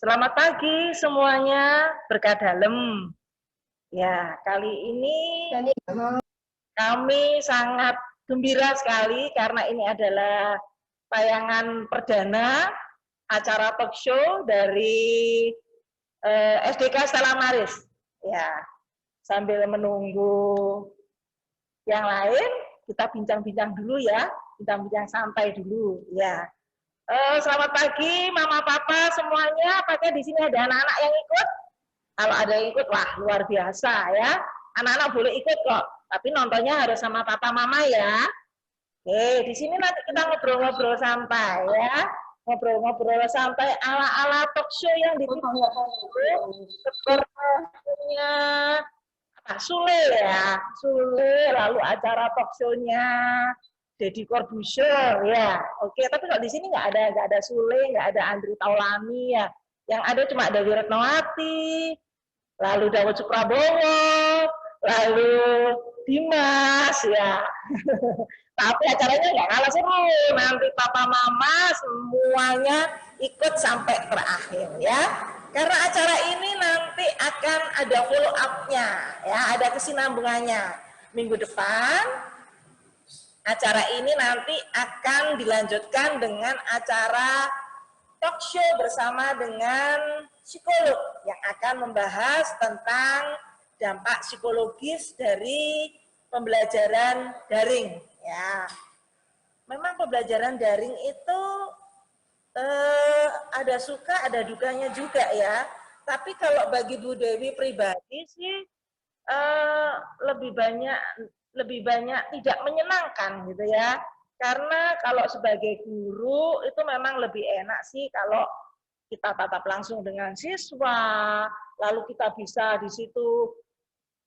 Selamat pagi semuanya, berkah dalam. Ya, kali ini kami sangat gembira sekali karena ini adalah tayangan perdana acara talk show dari SDK Stella Maris. Ya, sambil menunggu yang lain, kita bincang-bincang dulu ya, bincang-bincang santai dulu. Ya. Selamat pagi, Mama, Papa semuanya. Apakah di sini ada anak-anak yang ikut? Kalau ada yang ikut, wah luar biasa ya. Anak-anak boleh ikut kok, tapi nontonnya harus sama Papa, Mama ya. Oke, di sini nanti kita ngobrol-ngobrol santai ya. Ngobrol-ngobrol santai ala-ala talk show yang sepertinya Sule ya, Sule, lalu acara talk show-nya Deddy Corbuzier ya. Oke, tapi kalau di sini nggak ada Sule, nggak ada Andri Taulani ya. Yang ada cuma Dewi Retnowati, lalu Dawud Suprabowo, lalu Dimas ya. Tapi acaranya nggak kalah seru. Nanti papa mama semuanya ikut sampai terakhir ya. Karena acara ini nanti akan ada follow up-nya ya, ada kesinambungannya. Minggu depan acara ini nanti akan dilanjutkan dengan acara talk show bersama dengan psikolog yang akan membahas tentang dampak psikologis dari pembelajaran daring. Ya, memang pembelajaran daring itu ada suka, ada dukanya juga ya. Tapi kalau bagi Bu Dewi pribadi sih lebih banyak tidak menyenangkan gitu ya. Karena kalau sebagai guru itu memang lebih enak sih kalau kita tatap langsung dengan siswa, lalu kita bisa di situ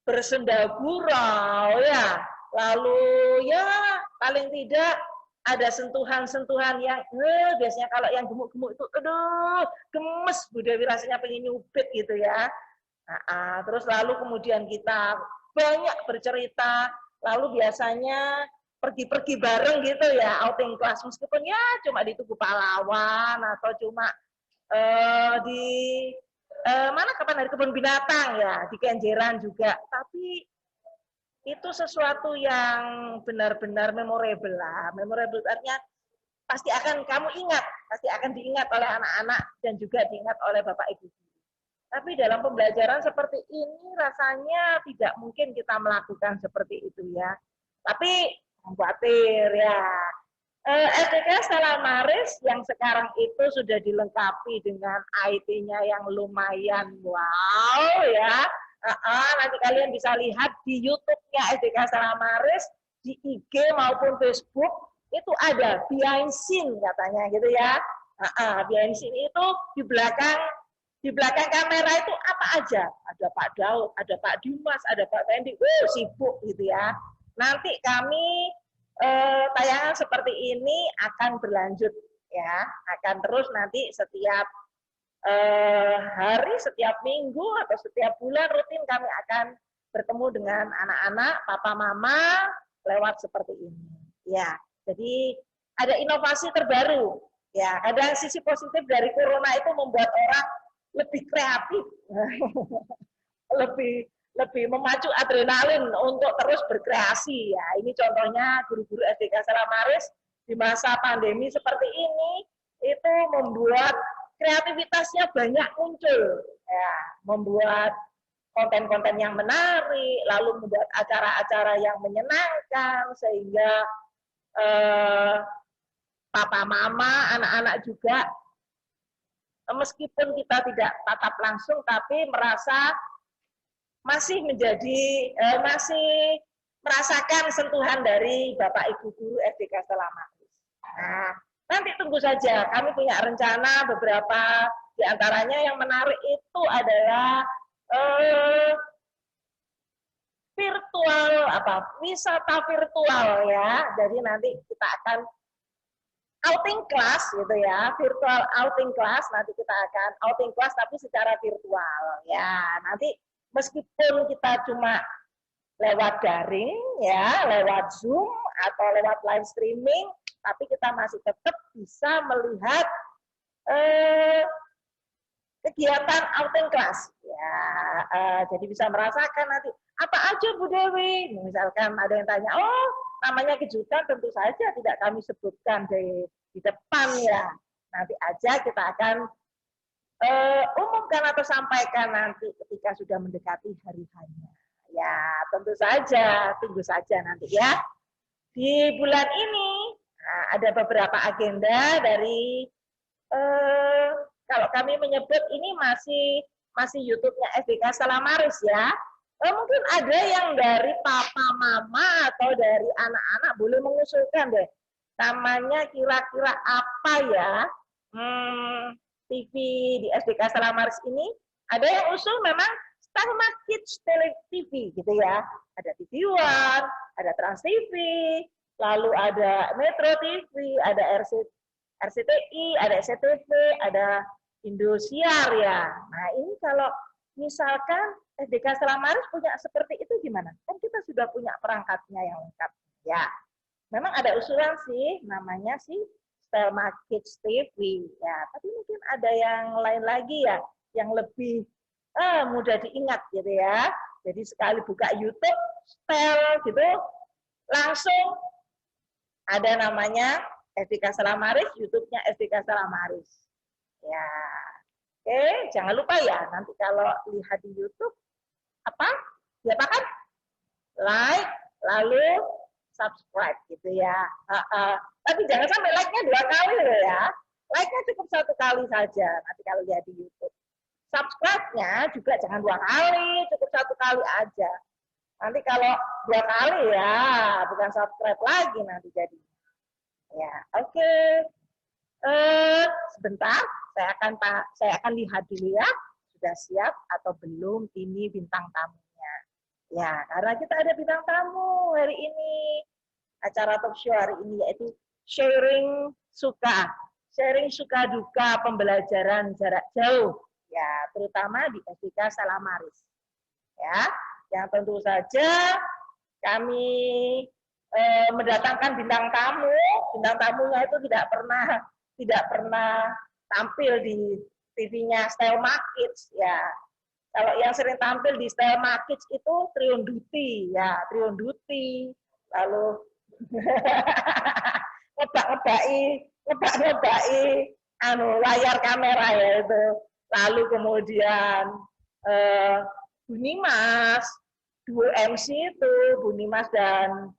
bersenda gurau ya, lalu ya paling tidak ada sentuhan-sentuhan yang biasanya kalau yang gemuk-gemuk itu aduh gemes Bu Dewi rasanya pengen nyubit gitu ya. Terus lalu kemudian kita banyak bercerita, lalu biasanya pergi-pergi bareng gitu ya, outing kelas meskipun ya cuma di Tugu Pahlawan atau cuma di mana kapan hari kebun binatang ya, di Kenjeran juga, tapi itu sesuatu yang benar-benar memorable lah. Memorable artinya pasti akan kamu ingat, pasti akan diingat oleh anak-anak dan juga diingat oleh Bapak Ibu. Tapi dalam pembelajaran seperti ini rasanya tidak mungkin kita melakukan seperti itu ya. Tapi khawatir ya. SDK Stella Maris yang sekarang itu sudah dilengkapi dengan IT-nya yang lumayan wow ya. Nanti kalian bisa lihat di YouTube-nya SDK Stella Maris, di IG maupun Facebook itu ada behind scene katanya gitu ya. Behind scene itu di belakang kamera itu apa aja? Ada Pak Daud, ada Pak Dimas, ada Pak Fendi, sibuk gitu ya. Nanti kami tayangan seperti ini akan berlanjut ya, akan terus nanti setiap hari, setiap minggu atau setiap bulan rutin kami akan bertemu dengan anak-anak, papa mama lewat seperti ini. Ya, jadi ada inovasi terbaru. Ya, kadang sisi positif dari corona itu membuat orang lebih kreatif, lebih memacu adrenalin untuk terus berkreasi ya. Ini contohnya guru-guru SDK Stella Maris di masa pandemi seperti ini itu membuat kreativitasnya banyak muncul ya, membuat konten-konten yang menarik, lalu membuat acara-acara yang menyenangkan sehingga papa mama, anak-anak juga meskipun kita tidak tatap langsung tapi merasa masih masih merasakan sentuhan dari Bapak Ibu guru SDK Stella Maris. Nah, nanti tunggu saja. Kami punya rencana beberapa di antaranya yang menarik itu adalah wisata virtual ya. Jadi nanti kita akan outing class gitu ya, virtual outing class. Nanti kita akan outing class tapi secara virtual ya. Nanti meskipun kita cuma lewat daring ya, lewat Zoom atau lewat live streaming, tapi kita masih tetap bisa melihat kegiatan outing class. Ya, jadi bisa merasakan nanti apa aja Bu Dewi. Misalkan ada yang tanya, oh namanya kejutan tentu saja tidak kami sebutkan di depan ya. Nanti aja kita akan umumkan atau sampaikan nanti ketika sudah mendekati hari hanya. Ya, tentu saja, tunggu saja nanti ya. Di bulan ini ada beberapa agenda dari kalau kami menyebut ini masih YouTube-nya SDK Salamaris ya. Mungkin ada yang dari papa mama atau dari anak-anak boleh mengusulkan deh. Namanya kira-kira apa ya? TV di SDK Salamaris ini ada yang usul memang Stelma Kids TV gitu ya. Ada TV One, ada Trans TV, lalu ada Metro TV, ada RCTI, ada SCTV, ada Indosiar ya. Nah ini kalau misalkan SDK Salamaris punya seperti itu gimana? Kan kita sudah punya perangkatnya yang lengkap. Ya, memang ada usulan sih, namanya sih Stelma Kids TV. Ya, tapi mungkin ada yang lain lagi ya, yang lebih mudah diingat gitu ya. Jadi sekali buka YouTube, Stel gitu, langsung ada namanya SDK Salamaris, YouTube-nya SDK Salamaris. Ya, oke, jangan lupa ya, nanti kalau lihat di YouTube, apa? Diapakan? Like, lalu subscribe gitu ya. Tapi jangan sampai like-nya 2 kali loh ya. Like-nya cukup 1 kali saja, nanti kalau lihat di YouTube. Subscribe-nya juga jangan 2 kali, cukup 1 kali aja. Nanti kalau 2 kali ya, bukan subscribe lagi nanti jadi. Ya, oke. Sebentar, saya akan lihat dulu ya, sudah siap atau belum ini bintang tamunya. Ya, karena kita ada bintang tamu hari ini, acara talk show hari ini yaitu sharing suka duka pembelajaran jarak jauh, ya terutama di SDK Salamaris. Ya, yang tentu saja kami mendatangkan bintang tamunya itu tidak pernah tampil di TV-nya Stelma Kids ya. Kalau yang sering tampil di Stelma Kids itu Trion Duty ya, Trion Duty, lalu ngebak-ngebai layar kamera ya itu. Lalu kemudian Bunimas, duo MC itu Bunimas dan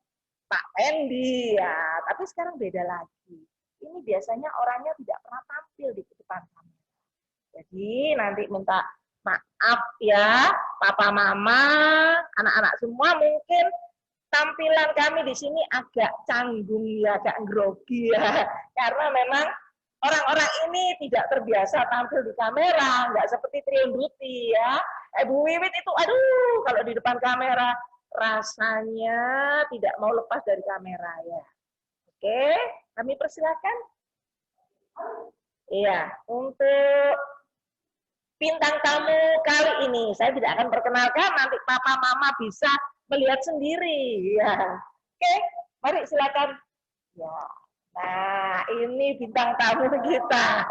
Pak Pendi ya, tapi sekarang beda lagi. Ini biasanya orangnya tidak pernah tampil di depan kamera. Jadi nanti minta maaf ya, papa mama, anak-anak semua mungkin tampilan kami di sini agak canggung ya, agak grogi ya, karena memang orang-orang ini tidak terbiasa tampil di kamera, nggak seperti Trion Duty ya. Bu Wiwit itu, aduh, kalau di depan kamera rasanya tidak mau lepas dari kamera ya. Oke, kami persilakan. Iya, untuk bintang tamu kali ini saya tidak akan perkenalkan, nanti papa mama bisa melihat sendiri ya. Oke, mari silakan. Ya. Nah, ini bintang tamu kita.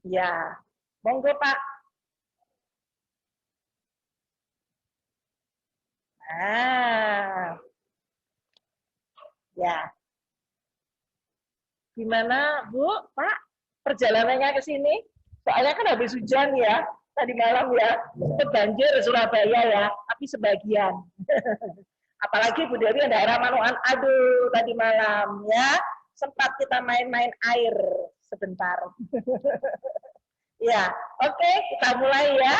Ya, monggo Pak. Nah, ya. Gimana Bu, Pak, perjalanannya ke sini? Soalnya kan habis hujan ya, tadi malam ya, sempat banjir Surabaya ya, tapi sebagian. Apalagi Bu Dewi daerah Manoan, aduh tadi malam ya, sempat kita main-main air sebentar. Ya, oke, kita mulai ya.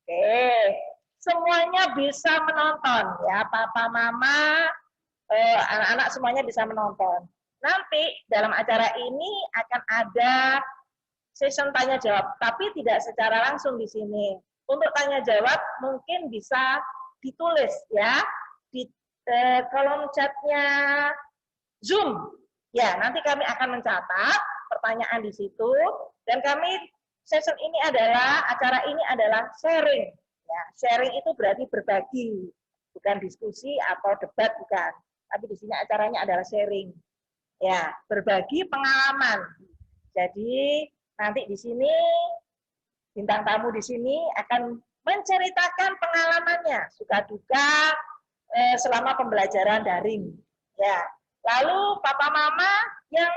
Oke, semuanya bisa menonton ya, papa, mama, anak-anak semuanya bisa menonton. Nanti dalam acara ini akan ada session tanya jawab, tapi tidak secara langsung di sini. Untuk tanya jawab mungkin bisa ditulis ya di kolom chatnya Zoom. Ya, nanti kami akan mencatat pertanyaan di situ dan kami session ini adalah acara ini adalah sharing. Ya, sharing itu berarti berbagi, bukan diskusi atau debat bukan. Tapi di sini acaranya adalah sharing. Ya, berbagi pengalaman. Jadi Nanti di sini bintang tamu di sini akan menceritakan pengalamannya suka duka selama pembelajaran daring. Ya, lalu papa mama yang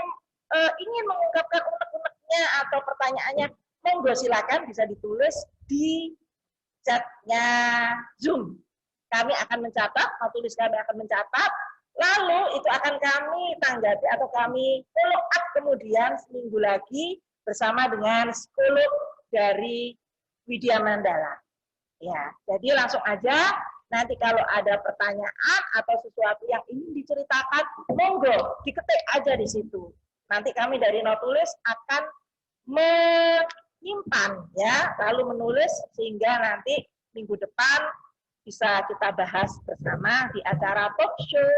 ingin mengungkapkan unek-uneknya atau pertanyaannya, monggo silakan bisa ditulis di chatnya Zoom. Kami akan mencatat, tulis kami akan mencatat, lalu itu akan kami tanggapi atau kami follow up kemudian seminggu lagi bersama dengan psikolog dari Widya Mandala. Ya, jadi langsung aja nanti kalau ada pertanyaan atau sesuatu yang ingin diceritakan, monggo diketik aja di situ. Nanti kami dari Notulis akan menyimpan ya, lalu menulis sehingga nanti minggu depan bisa kita bahas bersama di acara talk show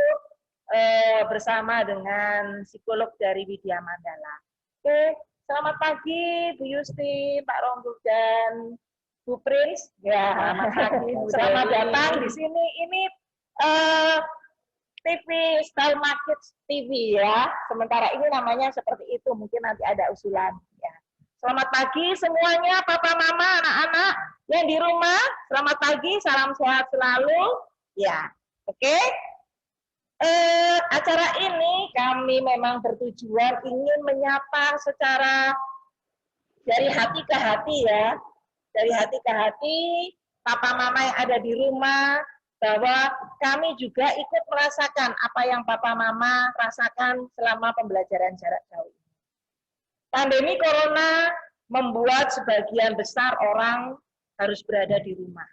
bersama dengan psikolog dari Widya Mandala. Oke, selamat pagi Bu Yusti, Pak Ronggo dan Bu Prince. Ya, selamat pagi. Selamat datang di sini. Ini TV Style Market TV ya. Sementara ini namanya seperti itu. Mungkin nanti ada usulan. Ya. Selamat pagi semuanya, papa, mama, anak-anak yang di rumah. Selamat pagi, salam sehat selalu. Ya, oke. Acara ini kami memang bertujuan ingin menyapa secara dari hati ke hati ya. Dari hati ke hati, papa mama yang ada di rumah, bahwa kami juga ikut merasakan apa yang papa mama rasakan selama pembelajaran jarak jauh. Pandemi corona membuat sebagian besar orang harus berada di rumah,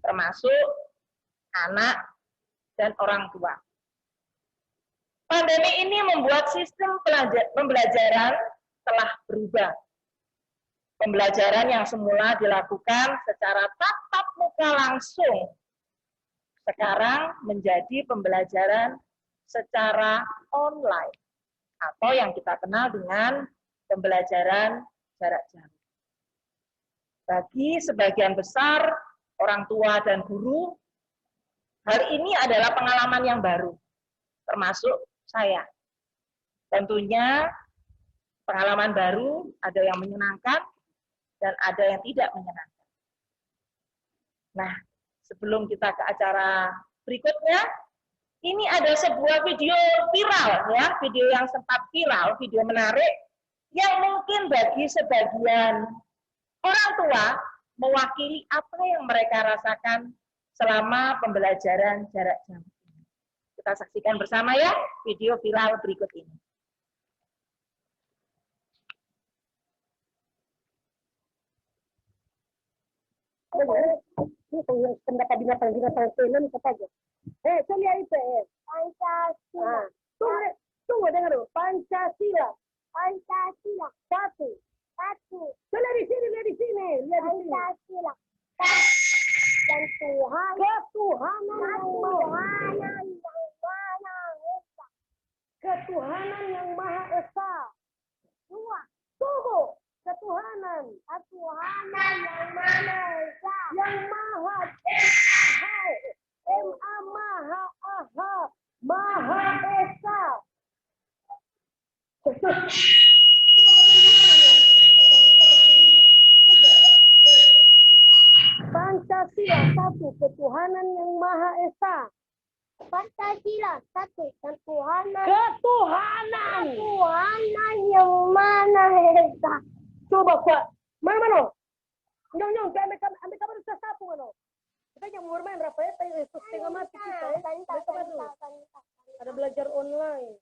termasuk anak dan orang tua. Pandemi ini membuat sistem pembelajaran telah berubah. Pembelajaran yang semula dilakukan secara tatap muka langsung, sekarang menjadi pembelajaran secara online, atau yang kita kenal dengan pembelajaran jarak jauh. Bagi sebagian besar orang tua dan guru, hal ini adalah pengalaman yang baru, termasuk saya. Tentunya pengalaman baru ada yang menyenangkan dan ada yang tidak menyenangkan. Nah, sebelum kita ke acara berikutnya, ini ada sebuah video viral ya, video yang sempat viral, video menarik yang mungkin bagi sebagian orang tua mewakili apa yang mereka rasakan selama pembelajaran jarak jauh. Kita saksikan bersama ya video viral berikut ini. Pendapat binatang film saja. Saya lihat itu. Pancasila. Tunggu dengar dulu. Pancasila. Pancasila. Satu. Lihat di sini, lihat di sini. Pancasila. Dan Tuhan. Ketuhanan yang Maha Esa. Dua. Tunggu. Ketuhanan yang Maha Esa, yang Maha Maha Esa. Pancasila satu, ketuhanan yang Maha Esa. Pancasila satu, ketuhanan yang Maha Esa. Coba Pak, mana? Nyong, ambil kabar sesapu mana? Kita yang bermain Rafael, setengah mati kita. Ada belajar online.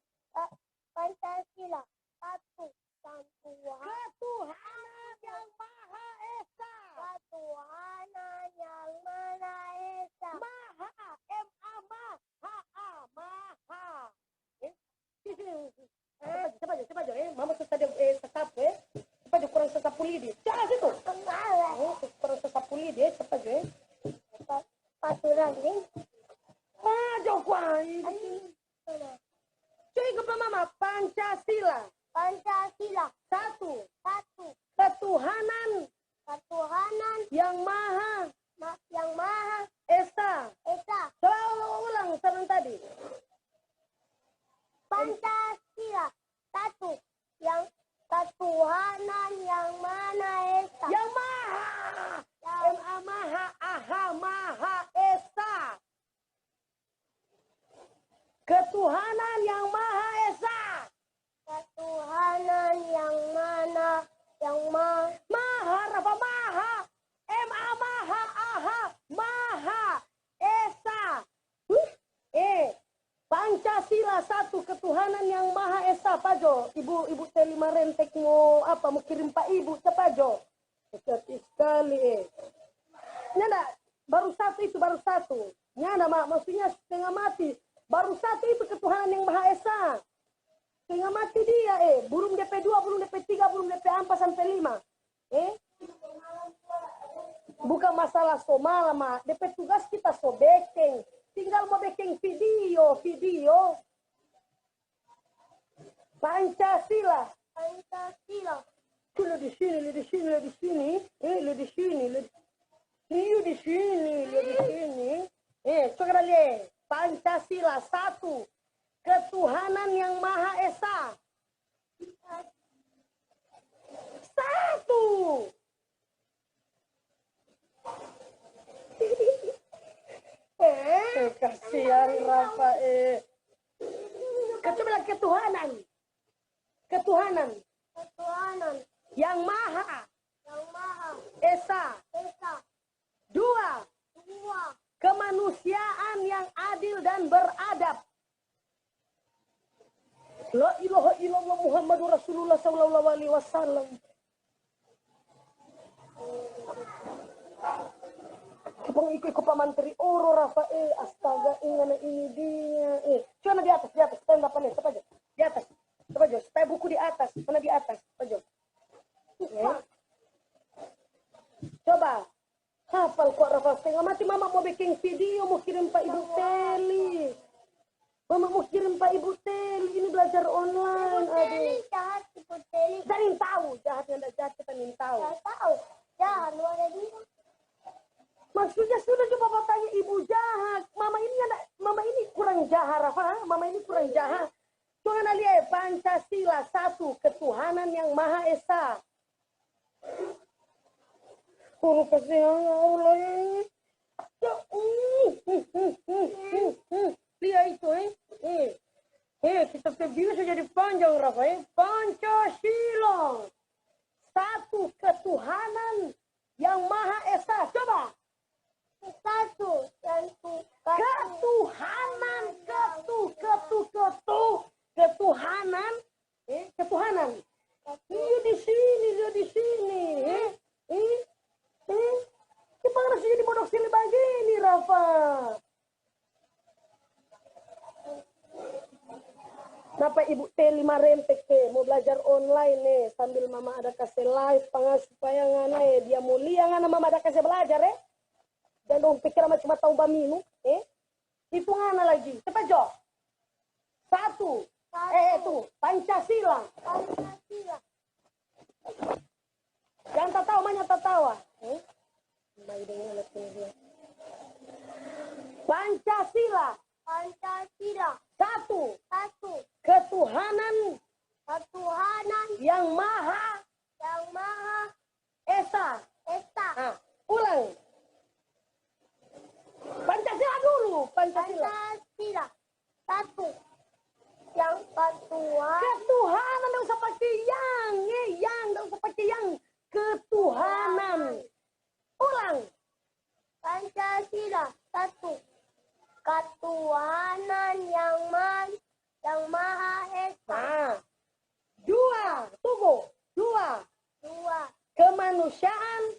Pancasila satu, ketuhanan yang Maha Esa. Ketuhanan yang Maha Esa. Maha, Maha. Cepat aja. Mama susah sesapu cepat kurang sesapu lidi. Jangan situ. Kurang sesapu lidi, cepat aja. Pasuran ni. Jauh kuah. Cuy ke mama. Pancasila satu. Ketuhanan yang Maha Esa. Selalu ulang saran tadi. Pancasila satu, yang ketuhanan ketuhanan yang Maha Esa. Ketuhanan yang mana? Yang Maha, Rafa, Maha. M-A, Maha, Aha, Maha Esa. Pancasila satu, ketuhanan yang Maha Esa, Pajo. Ibu Teli Marentek mau apa? Mau kirim Pak Ibu ke Pajo. Sekali sekali. Nyanda, baru satu itu, baru satu. Nyanda, maksudnya setengah mati. Baru satu itu ketuhanan yang Maha Esa. Setengah mati dia, Belum DP2, belum DP3, belum DP4 sampai 5. Bukan masalah so malam, DP tugas kita so bekeng. Tinggal mau bekeng video. Pancasila. Tuh di sini. Coba lihat. Pancasila satu. Ketuhanan yang Maha Esa. Satu. Kasihan Rafa. Coba ketuhanan. Ketuhanan yang Maha Esa. Dua. Kemanusiaan yang adil dan beradab. La ilaha illallah Muhammadur Rasulullah sallallahu alaihi wasallam. Kepong ikut Pak Menteri Oro Rafa, astaga, ini dia. Coba di atas, stand up nih, cepat aja. Di atas. Coba aja, supaya buku di atas, mana di atas, aja. Coba. Hafal kok Rafa, setengah mati mama mau bikin video, mau kirim Pak Ibu Teli. Mama mau kirim Pak Ibu Teli, ini belajar online. Ibu Teli jahat, Ibu Teli. Jangan tahu, jahatnya enggak jahat, kita ingin tahu. Gak tahu. Jahat, lu ada dia. Maksudnya sudah coba Bapak tanya ibu jahat. Mama ini kurang jahat, Rafa. Mama ini kurang jahat. Jangan lihat Pancasila satu, ketuhanan yang Maha Esa. Oh, kasihan Allah ini. Lihat itu, kita video sudah jadi panjang, Rafa. Pancasila satu, ketuhanan yang Maha Esa. Coba. Satu. Ketuhanan, ketuhanan, ketuhanan. Dia di sini. Kita harus jadi bodoh sini begini, Rafa. Kenapa Ibu Teli Marentek mau belajar online nih sambil Mama ada kasih live supaya ngana dia mulia ngana Mama ada kasih belajar dan dong pikir cuma tahu baminu itu ngana lagi cepat Jo. Satu. Itu Pancasila. Jangan tertawa, banyak tertawa. Pancasila. Satu. Ketuhanan yang Maha Esa. Ulang. Pancasila dulu. Pancasila. Satu. Yang ketuhanan. Ketuhanan, enggak usah pakai yang, enggak usah pakai yang. Ketuhanan. Ulang. Pancasila. Satu. Ketuhanan yang Maha Esa. Dua. Tunggu. Dua. Kemanusiaan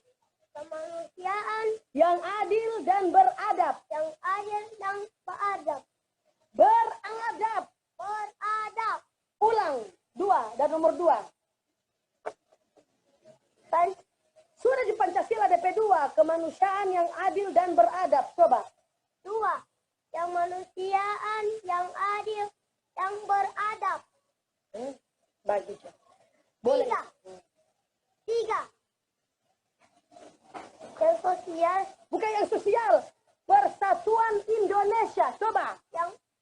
yang adil dan beradab. Beradab. Ulang. Dua. Dan nomor 2. Sudah di Pancasila DP 2. Kemanusiaan yang adil dan beradab. Coba. 2. Kemanusiaan yang adil yang beradab. Bagi. Boleh. 3. Yang sosial. Bukan yang sosial. Persatuan Indonesia. Coba.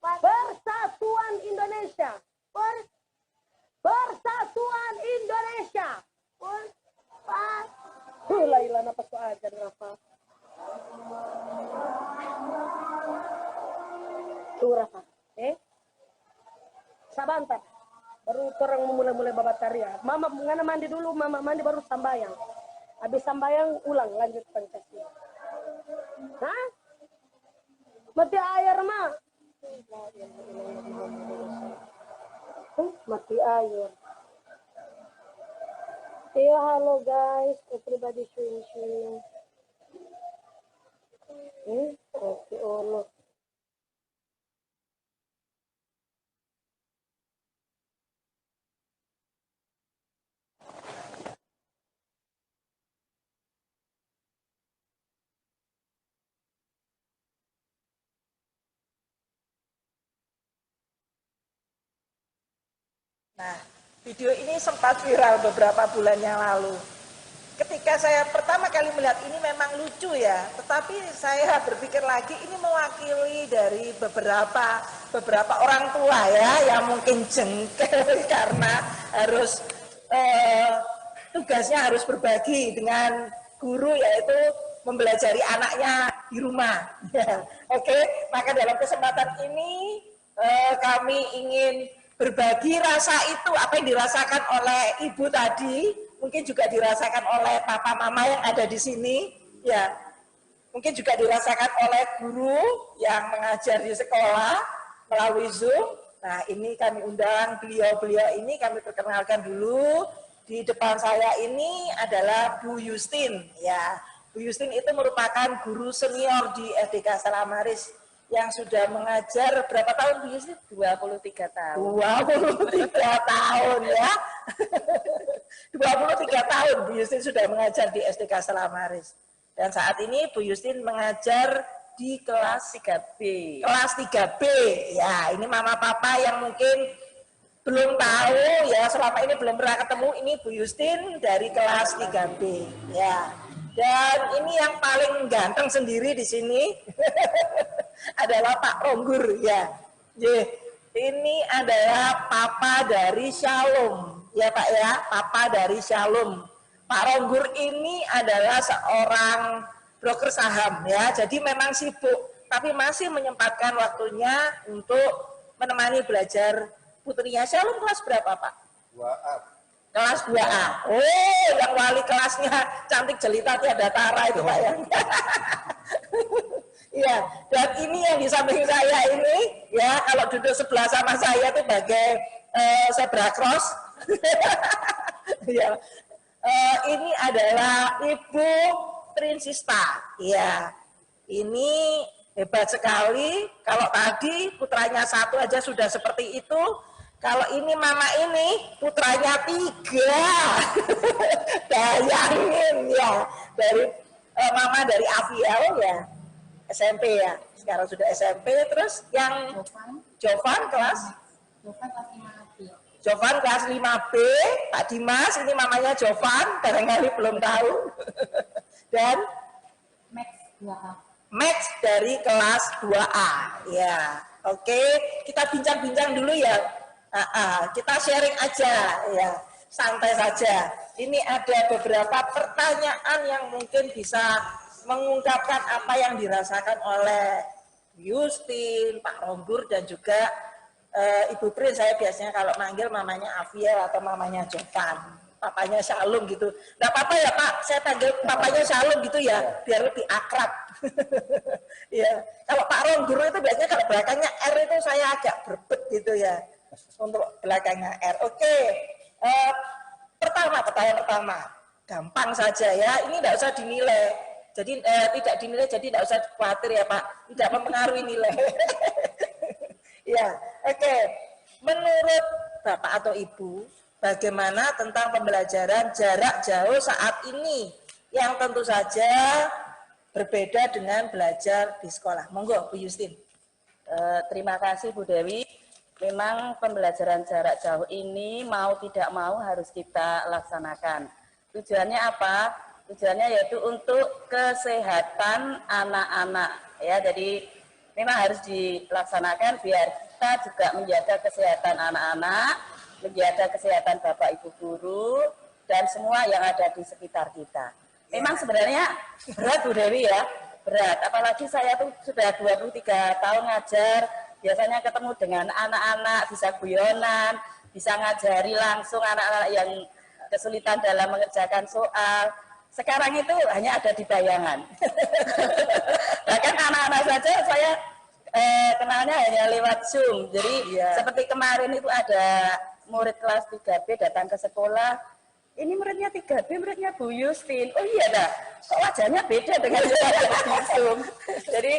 Persatuan Indonesia. Persatuan Indonesia. Lailah apa tuh aja Rafa. Tuh Rafa. sebentar. Baru orang mulai babatarian. Mama ngana mandi dulu, mama mandi baru sambayang. Habis sambayang ulang lanjut Pancasila. Hah? Mati air mah. Mati air. Iya, halo guys, everybody showing. Oke, Allah. Nah, video ini sempat viral beberapa bulan yang lalu. Ketika saya pertama kali melihat ini memang lucu ya, tetapi saya berpikir lagi ini mewakili dari beberapa orang tua ya yang mungkin jengkel karena harus tugasnya harus berbagi dengan guru, yaitu mempelajari anaknya di rumah. Oke, maka dalam kesempatan ini kami ingin berbagi rasa itu, apa yang dirasakan oleh ibu tadi, mungkin juga dirasakan oleh papa mama yang ada di sini, ya, mungkin juga dirasakan oleh guru yang mengajar di sekolah melalui Zoom. Nah, ini kami undang beliau-beliau ini, kami perkenalkan dulu. Di depan saya ini adalah Bu Yustin, ya. Bu Yustin itu merupakan guru senior di SDK Salamaris yang sudah mengajar berapa tahun Bu Yustin? 23 tahun. 23 tahun ya. 23 tahun Bu Yustin sudah mengajar di SDK Salamaris. Dan saat ini Bu Yustin mengajar di kelas 3B. Kelas 3B. Ya, ini mama papa yang mungkin belum tahu ya, selama ini belum pernah ketemu, ini Bu Yustin dari kelas 3B ya. Dan ini yang paling ganteng sendiri di sini adalah Pak Ronggur ya. Ini adalah papa dari Shalom ya Pak ya, papa dari Shalom. Pak Ronggur ini adalah seorang broker saham ya, jadi memang sibuk tapi masih menyempatkan waktunya untuk menemani belajar putrinya. Shalom kelas berapa Pak? 2A. Kelas 2A. Oh, yang wali kelasnya cantik jelita tiada tara itu Pak ya. Iya, dan ini yang di samping saya ini, ya kalau duduk sebelah sama saya itu bagai zebra cross. Ya, ini adalah Ibu Trinsista. Ya, ini hebat sekali. Kalau tadi putranya satu aja sudah seperti itu. Kalau ini mama ini putranya 3. Bayangin ya, dari mama dari Aviel ya, SMP ya, sekarang sudah SMP. Terus yang Jovan kelas 5B. Jovan kelas 5B, Pak Dimas, ini mamanya Jovan, barangkali belum tahu. Dan Max 2A. Max dari kelas 2A. Ya, oke, kita bincang-bincang dulu ya. Kita sharing aja ya, santai saja. Ini ada beberapa pertanyaan yang mungkin bisa mengungkapkan apa yang dirasakan oleh Yustin, Pak Ronggur, dan juga Ibu Prin. Saya biasanya kalau manggil mamanya Aviel atau mamanya Jovan, papanya Shalom gitu. Nggak apa-apa ya Pak, saya panggil papanya Shalom gitu ya, biar lebih akrab. Ya, kalau Pak Ronggur itu biasanya kalau belakangnya R itu saya agak berbet gitu ya, untuk belakangnya R. Oke, pertanyaan pertama, gampang saja ya, ini tidak usah dinilai. Jadi tidak dinilai, jadi tidak usah khawatir ya Pak, tidak mempengaruhi nilai. Ya, oke. Menurut Bapak atau Ibu, bagaimana tentang pembelajaran jarak jauh saat ini, yang tentu saja berbeda dengan belajar di sekolah? Monggo Bu Yustin. Terima kasih Bu Dewi. Memang pembelajaran jarak jauh ini mau tidak mau harus kita laksanakan. Tujuannya apa? Tujuannya yaitu untuk kesehatan anak-anak ya. Jadi memang harus dilaksanakan biar kita juga menjaga kesehatan anak-anak, menjaga kesehatan Bapak Ibu guru dan semua yang ada di sekitar kita. Memang sebenarnya berat Bu Dewi ya, berat. Apalagi saya tuh sudah 23 tahun ngajar. biasanya ketemu dengan anak-anak, bisa guyonan, bisa ngajari langsung anak-anak yang kesulitan dalam mengerjakan soal. Sekarang itu hanya ada di bayangan. Bahkan anak-anak saja saya kenalnya hanya lewat Zoom. Jadi seperti kemarin itu ada murid kelas 3B datang ke sekolah. Ini muridnya 3B, muridnya Bu Yustin. Oh iya dah, kok wajahnya beda dengan yang di Zoom. Jadi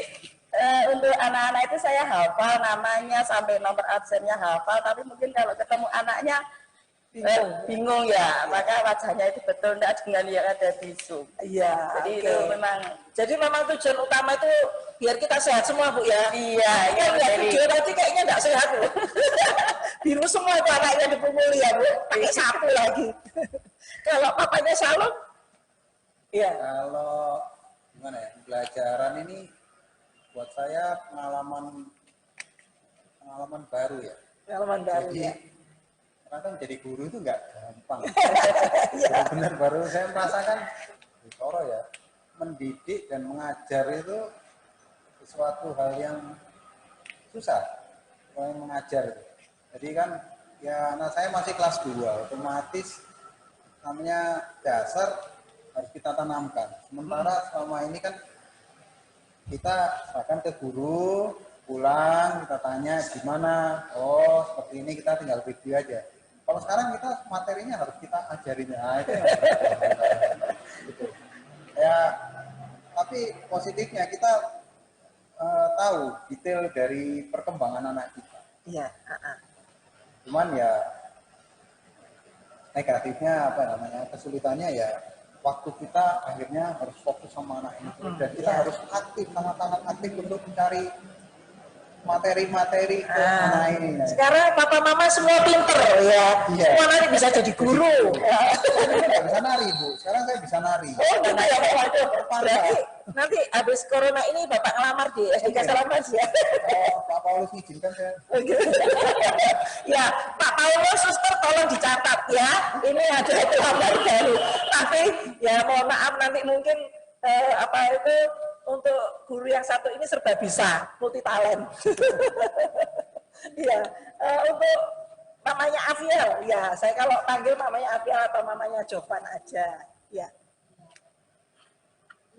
untuk anak-anak itu saya hafal namanya sampai nomor absennya hafal, tapi mungkin kalau ketemu anaknya bingung ya, maka wajahnya itu betul enggak dengan yang ada di Zoom. Iya. Jadi itu memang. Jadi memang tujuan utama itu biar kita sehat semua Bu ya. Iya. Ya, video tadi kayaknya enggak sehat Bu. Biru semua itu anaknya dipukuli ya Bu. Pakai sapu lagi. Kalau papanya Shalom? Iya. Kalau gimana ya, pembelajaran ini buat saya pengalaman baru ya. Pengalaman baru Jadi, ya. ternyata menjadi guru itu nggak gampang. Benar baru saya merasakan di Toro ya, mendidik dan mengajar itu sesuatu hal yang susah. Yang mengajar itu. Jadi kan ya anak saya masih kelas 2, otomatis namanya dasar harus kita tanamkan. Sementara selama ini kan kita serahkan ke guru, pulang kita tanya gimana, oh seperti ini, kita tinggal review aja. Kalau sekarang kita materinya harus kita ajarin, nah, itu yang gitu. Ya, tapi positifnya kita tahu detail dari perkembangan anak kita. Iya. Cuman ya negatifnya apa namanya, kesulitannya ya waktu kita akhirnya harus fokus sama anak ini dan kita harus aktif, sangat-sangat aktif untuk mencari materi-materi ke anak ini. Sekarang papa mama semua pinter ya. Iya. Semua nanti bisa jadi guru. Saya nggak bisa nari Bu, sekarang saya bisa nari. Oh gitu ya Pak. Berarti nanti habis corona ini Bapak ngelamar di SDK Salamas ya. Oh, Pak Paulus izinkan saya. Ya, Pak Paulus suster tolong dicatat ya. Ini ada pelamar baru. Tapi ya mohon maaf nanti mungkin apa itu untuk guru yang satu ini serba bisa, multi talent. Iya, untuk mamanya Afiel, ya saya kalau panggil mamanya Afiel atau mamanya Jovan aja, ya.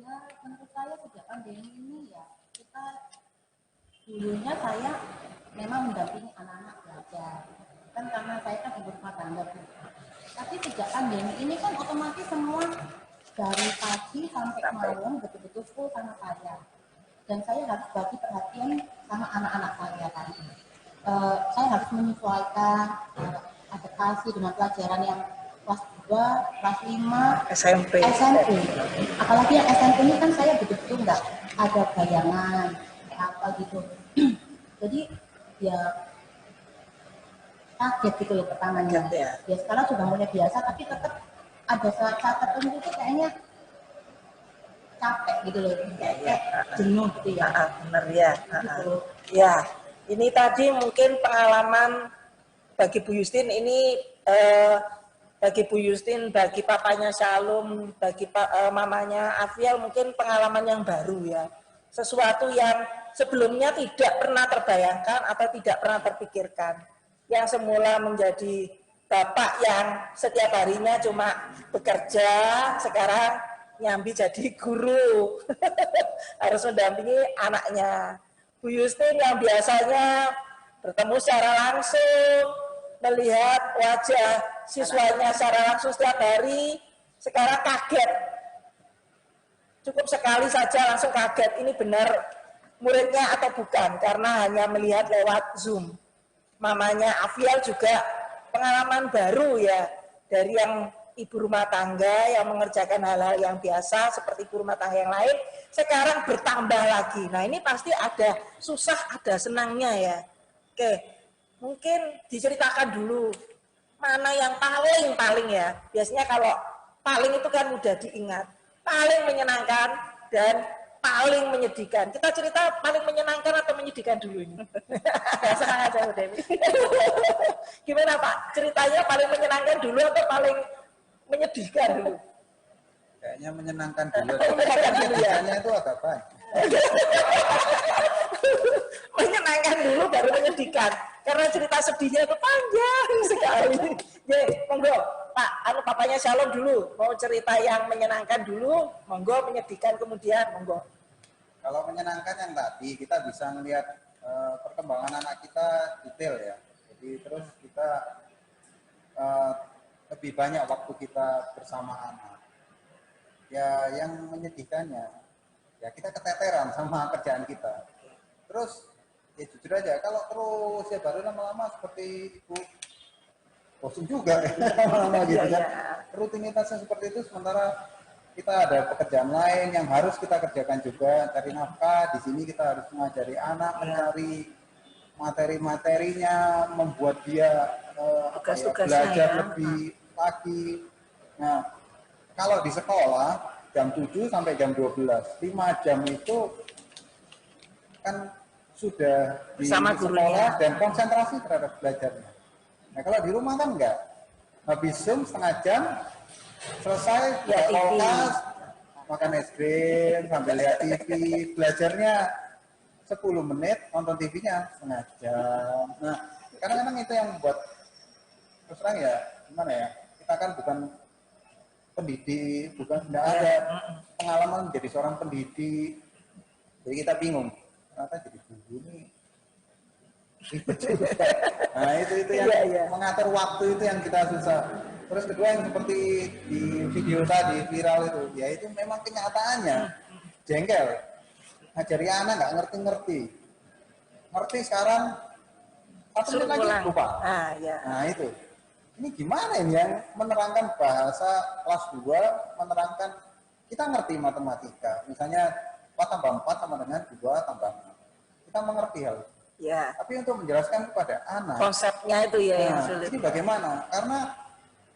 Ya, menurut saya sejak pandemi ini ya kita dulunya saya memang mendampingi anak-anak belajar kan karena saya kan ibu rumah tangga. Tapi sejak pandemi ini kan otomatis semua dari pagi sampai malam betul-betul full sama saya dan saya harus bagi perhatian sama anak-anak saya kan. Saya harus menyesuaikan adaptasi dengan pelajaran yang kelas 2, kelas 5, SMP. Apalagi yang SMP ini kan saya betul-betul nggak ada bayangan kayak apa gitu. Jadi ya kaget gitu ya pertamanya. Ya sekarang sudah mulai biasa tapi tetap ada saat-saat tertentu itu kayaknya capek gitu loh, kayak jenuh gitu ya. Benar ya. Gitu. Ya, ini tadi mungkin pengalaman bagi Bu Yustin ini bagi Bu Yustin, bagi papanya Shalom, bagi mamanya Afiel mungkin pengalaman yang baru ya. Sesuatu yang sebelumnya tidak pernah terbayangkan atau tidak pernah terpikirkan. Yang semula menjadi bapak yang setiap harinya cuma bekerja, sekarang nyambi jadi guru. Harus mendampingi anaknya. Bu Yustin yang biasanya bertemu secara langsung, melihat wajah siswanya secara langsung setiap hari, sekarang kaget. Cukup sekali saja langsung kaget, ini benar muridnya atau bukan, karena hanya melihat lewat Zoom. Mamanya Afiel juga pengalaman baru ya, dari yang ibu rumah tangga yang mengerjakan hal-hal yang biasa seperti ibu rumah tangga yang lain, sekarang bertambah lagi. Nah ini pasti ada susah, ada senangnya ya. Oke, mungkin diceritakan dulu, mana yang paling ya. Biasanya kalau paling itu kan mudah diingat, paling menyenangkan dan paling menyedihkan. Kita cerita paling menyenangkan atau menyedihkan dulu ini. Senang aja Bu Dewi. Gimana Pak? Ceritanya paling menyenangkan dulu atau paling menyedihkan dulu? Kayaknya menyenangkan dulu. Menyenangkan dulu ya. Menyedihkannya itu agak banyak. menyenangkan dulu baru menyedihkan. Karena cerita sedihnya itu panjang sekali. Ya, monggo Pak, papanya Shalom dulu. Mau cerita yang menyenangkan dulu, monggo, menyedihkan kemudian, monggo. Kalau menyenangkan yang tadi, kita bisa melihat perkembangan anak kita detail ya. Jadi terus kita lebih banyak waktu kita bersama anak. Ya, yang menyedihkannya, ya kita keteteran sama kerjaan kita. Terus, ya jujur aja, kalau terus ya baru lama-lama seperti Ibu, bosan juga ya, lama-lama gitu kan. Rutinitasnya seperti itu, sementara kita ada pekerjaan lain yang harus kita kerjakan juga, cari nafkah. Di sini kita harus mengajari anak, mencari materi-materinya, membuat dia belajar lebih pagi. Nah, kalau di sekolah jam 7 sampai jam 12, 5 jam itu kan sudah di sekolah dan konsentrasi terhadap belajarnya. Nah, kalau di rumah kan enggak. Habis Zoom setengah jam, selesai, ya kulkas, makan es krim, sambil lihat TV, belajarnya 10 menit, nonton TV-nya setengah jam. Nah, kadang-kadang itu yang membuat, terus terang ya, gimana ya, kita kan bukan pendidik, tidak ada pengalaman menjadi seorang pendidik, jadi kita bingung, ternyata jadi guru ini ribet juga. Nah, itu yang mengatur waktu itu yang kita susah. Terus kedua yang seperti di video tadi viral itu, ya itu memang kenyataannya jengkel. Ngajari anak nggak ngerti-ngerti. Ngerti sekarang, 1 menit lagi lupa. Nah itu. Ini gimana ini yang menerangkan bahasa kelas 2, menerangkan, kita ngerti matematika. Misalnya 4 tambah 4 sama dengan 2 tambah 6. Kita mengerti hal itu. Ya. Tapi untuk menjelaskan kepada anak, konsepnya itu ya yang sulit. Ini bagaimana? Karena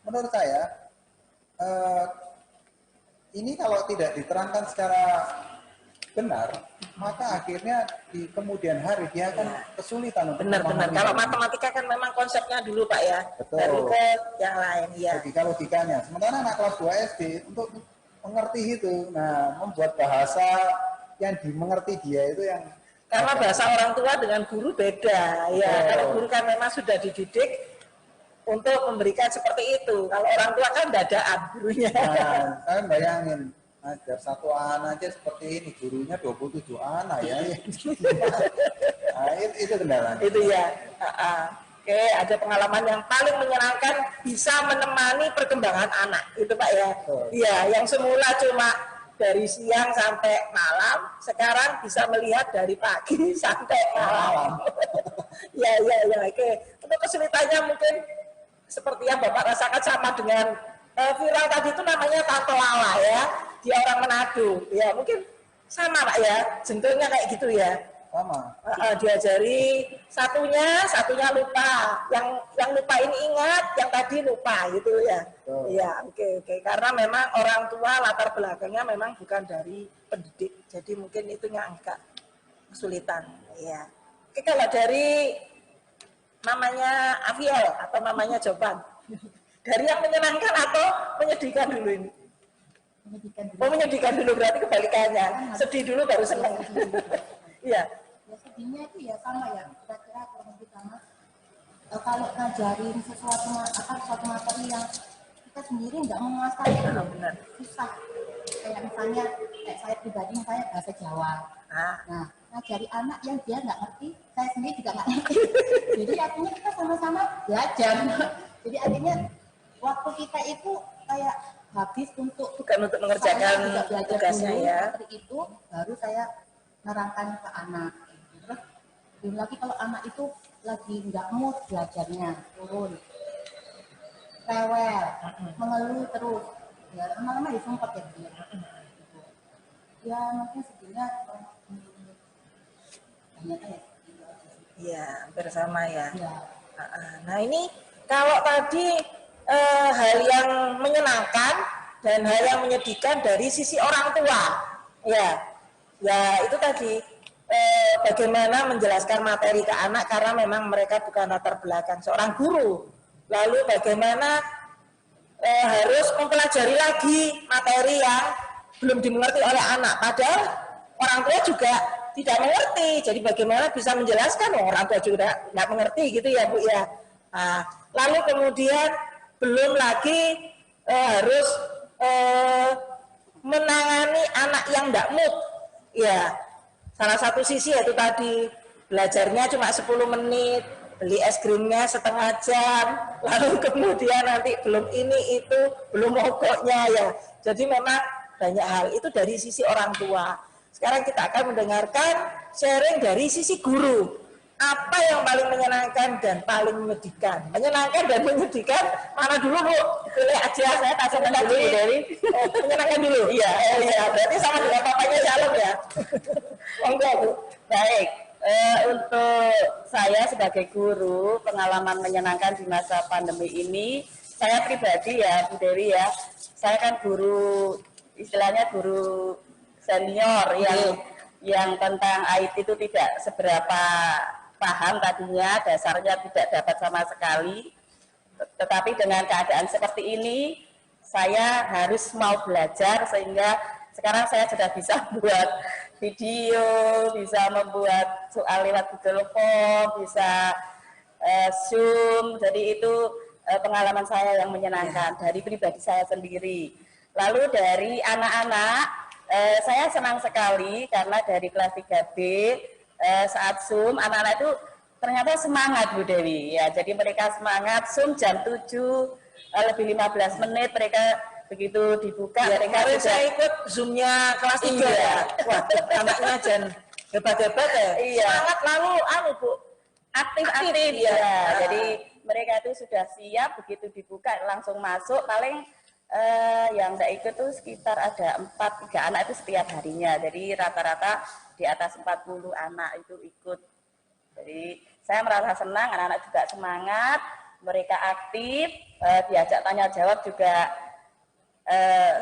menurut saya, ini kalau tidak diterangkan secara benar, maka akhirnya di kemudian hari dia akan kesulitan untuk benar-benar. Kalau matematika kan memang konsepnya dulu Pak ya, baru ke yang lain ya. Logikanya. Sementara anak kelas 2 SD untuk mengerti itu, nah membuat bahasa yang dimengerti dia itu yang karena bahasa orang tua dengan guru beda ya. Kalau guru kan memang sudah dididik untuk memberikan seperti itu. Kalau orang tua kan dadaan gurunya. Nah, saya bayangin ajar 1 anak aja seperti ini, gurunya 27 anak ya. Nah, itu kendalanya. Itu ya. Oke, ada pengalaman yang paling menyenangkan bisa menemani perkembangan anak. Itu Pak ya. Iya, yang semula cuma dari siang sampai malam, sekarang bisa melihat dari pagi sampai malam. Ya, oke. Untuk kesulitannya mungkin seperti yang Bapak rasakan sama dengan viral tadi itu namanya Tante Lala ya, dia orang Manado. Ya, mungkin sama Pak ya, jendelnya kayak gitu ya. Sama. Diajari satunya lupa, yang lupa ini ingat, yang tadi lupa gitu ya. Iya, oke. Karena memang orang tua latar belakangnya memang bukan dari pendidik, jadi mungkin itu yang agak kesulitan. Iya. Oke, kalau dari namanya Aviel atau namanya Jovan, dari yang menyenangkan atau menyedihkan dulu ini? Menyedihkan dulu. Oh, menyedihkan dulu, berarti kebalikannya. Sedih dulu baru senang. Iya. Ya sedihnya itu ya sama ya, kira-kira kurang lebih sama. Kalau ngajarin sesuatu materi yang kita sendiri nggak menguasai, Benar. susah. Kayak misalnya, saya pribadi misalnya bahasa Jawa. Nah, ngajari anak yang dia nggak ngerti, saya sendiri juga nggak ngerti. Jadi akhirnya kita sama-sama belajar. Jadi akhirnya waktu kita itu kayak habis untuk bukan untuk mengerjakan tugasnya ya. Seperti itu baru saya nerangkan ke anak. Terus belum lagi kalau anak itu lagi nggak mood belajarnya, turun, rewel, mengeluh terus, ya lama-lama disumpet ya dia. Ya mungkin sedihnya banyak ya. Iya, bersama ya. Ya. Nah ini kalau tadi hal yang menyenangkan dan hal yang menyedihkan dari sisi orang tua, ya itu tadi bagaimana menjelaskan materi ke anak karena memang mereka bukan latar belakang seorang guru. Lalu bagaimana harus mempelajari lagi materi yang belum dimengerti oleh anak, padahal orang tua juga tidak mengerti. Jadi bagaimana bisa menjelaskan? Orang tua juga nggak mengerti gitu ya Bu ya. Nah, lalu kemudian belum lagi harus menangani anak yang tidak mood. Ya, salah satu sisi yaitu tadi belajarnya cuma 10 menit, beli es krimnya setengah jam, lalu kemudian nanti belum ini itu, belum mogoknya ya. Jadi memang banyak hal itu dari sisi orang tua. Sekarang kita akan mendengarkan sharing dari sisi guru. Apa yang paling menyenangkan dan paling menyedihkan? Menyenangkan dan menyedihkan mana dulu Bu? Pilih aja, saya kasih dulu Bu Dewi. Menyenangkan dulu? Iya, iya. Berarti sama dengan papanya Shalom ya? Enggak Bu. Baik, untuk saya sebagai guru, pengalaman menyenangkan di masa pandemi ini, saya pribadi ya Bu Dewi ya, saya kan guru, istilahnya guru senior yang tentang IT itu tidak seberapa paham tadinya, dasarnya tidak dapat sama sekali. Tetapi dengan keadaan seperti ini, saya harus mau belajar sehingga sekarang saya sudah bisa buat video, bisa membuat soal lewat Google Form, bisa Zoom. Jadi itu pengalaman saya yang menyenangkan dari pribadi saya sendiri. Lalu dari anak-anak, saya senang sekali karena dari kelas 3B saat Zoom, anak-anak itu ternyata semangat Bu Dewi ya. Jadi mereka semangat, Zoom jam 7 lebih 15 menit mereka begitu dibuka. Ya, mereka kemarin sudah, saya ikut Zoom-nya kelas 3 ya. Wah, anaknya jen hebat-hebat ya. Iya. Semangat lalu Bu, aktif-aktif ya. ya. Jadi mereka itu sudah siap, begitu dibuka langsung masuk. Paling yang tidak ikut tuh sekitar ada 3 anak itu setiap harinya. Jadi rata-rata di atas 40 anak itu ikut. Jadi saya merasa senang, anak-anak juga semangat, mereka aktif, diajak tanya jawab juga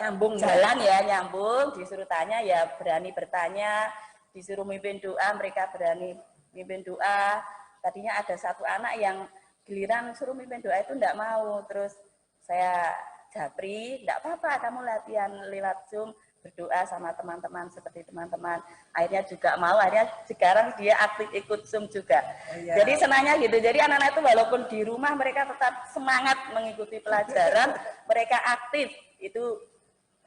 Nyambung jalan ya, nyambung, disuruh tanya ya berani bertanya, disuruh mimpin doa mereka berani mimpin doa. Tadinya ada satu anak yang giliran suruh mimpin doa itu enggak mau, terus saya japri, enggak apa-apa kamu latihan lewat Zoom, berdoa sama teman-teman seperti teman-teman. Akhirnya juga mau, akhirnya sekarang dia aktif ikut Zoom juga. Iya. Jadi senangnya gitu. Jadi anak-anak itu walaupun di rumah mereka tetap semangat mengikuti pelajaran, mereka aktif. Itu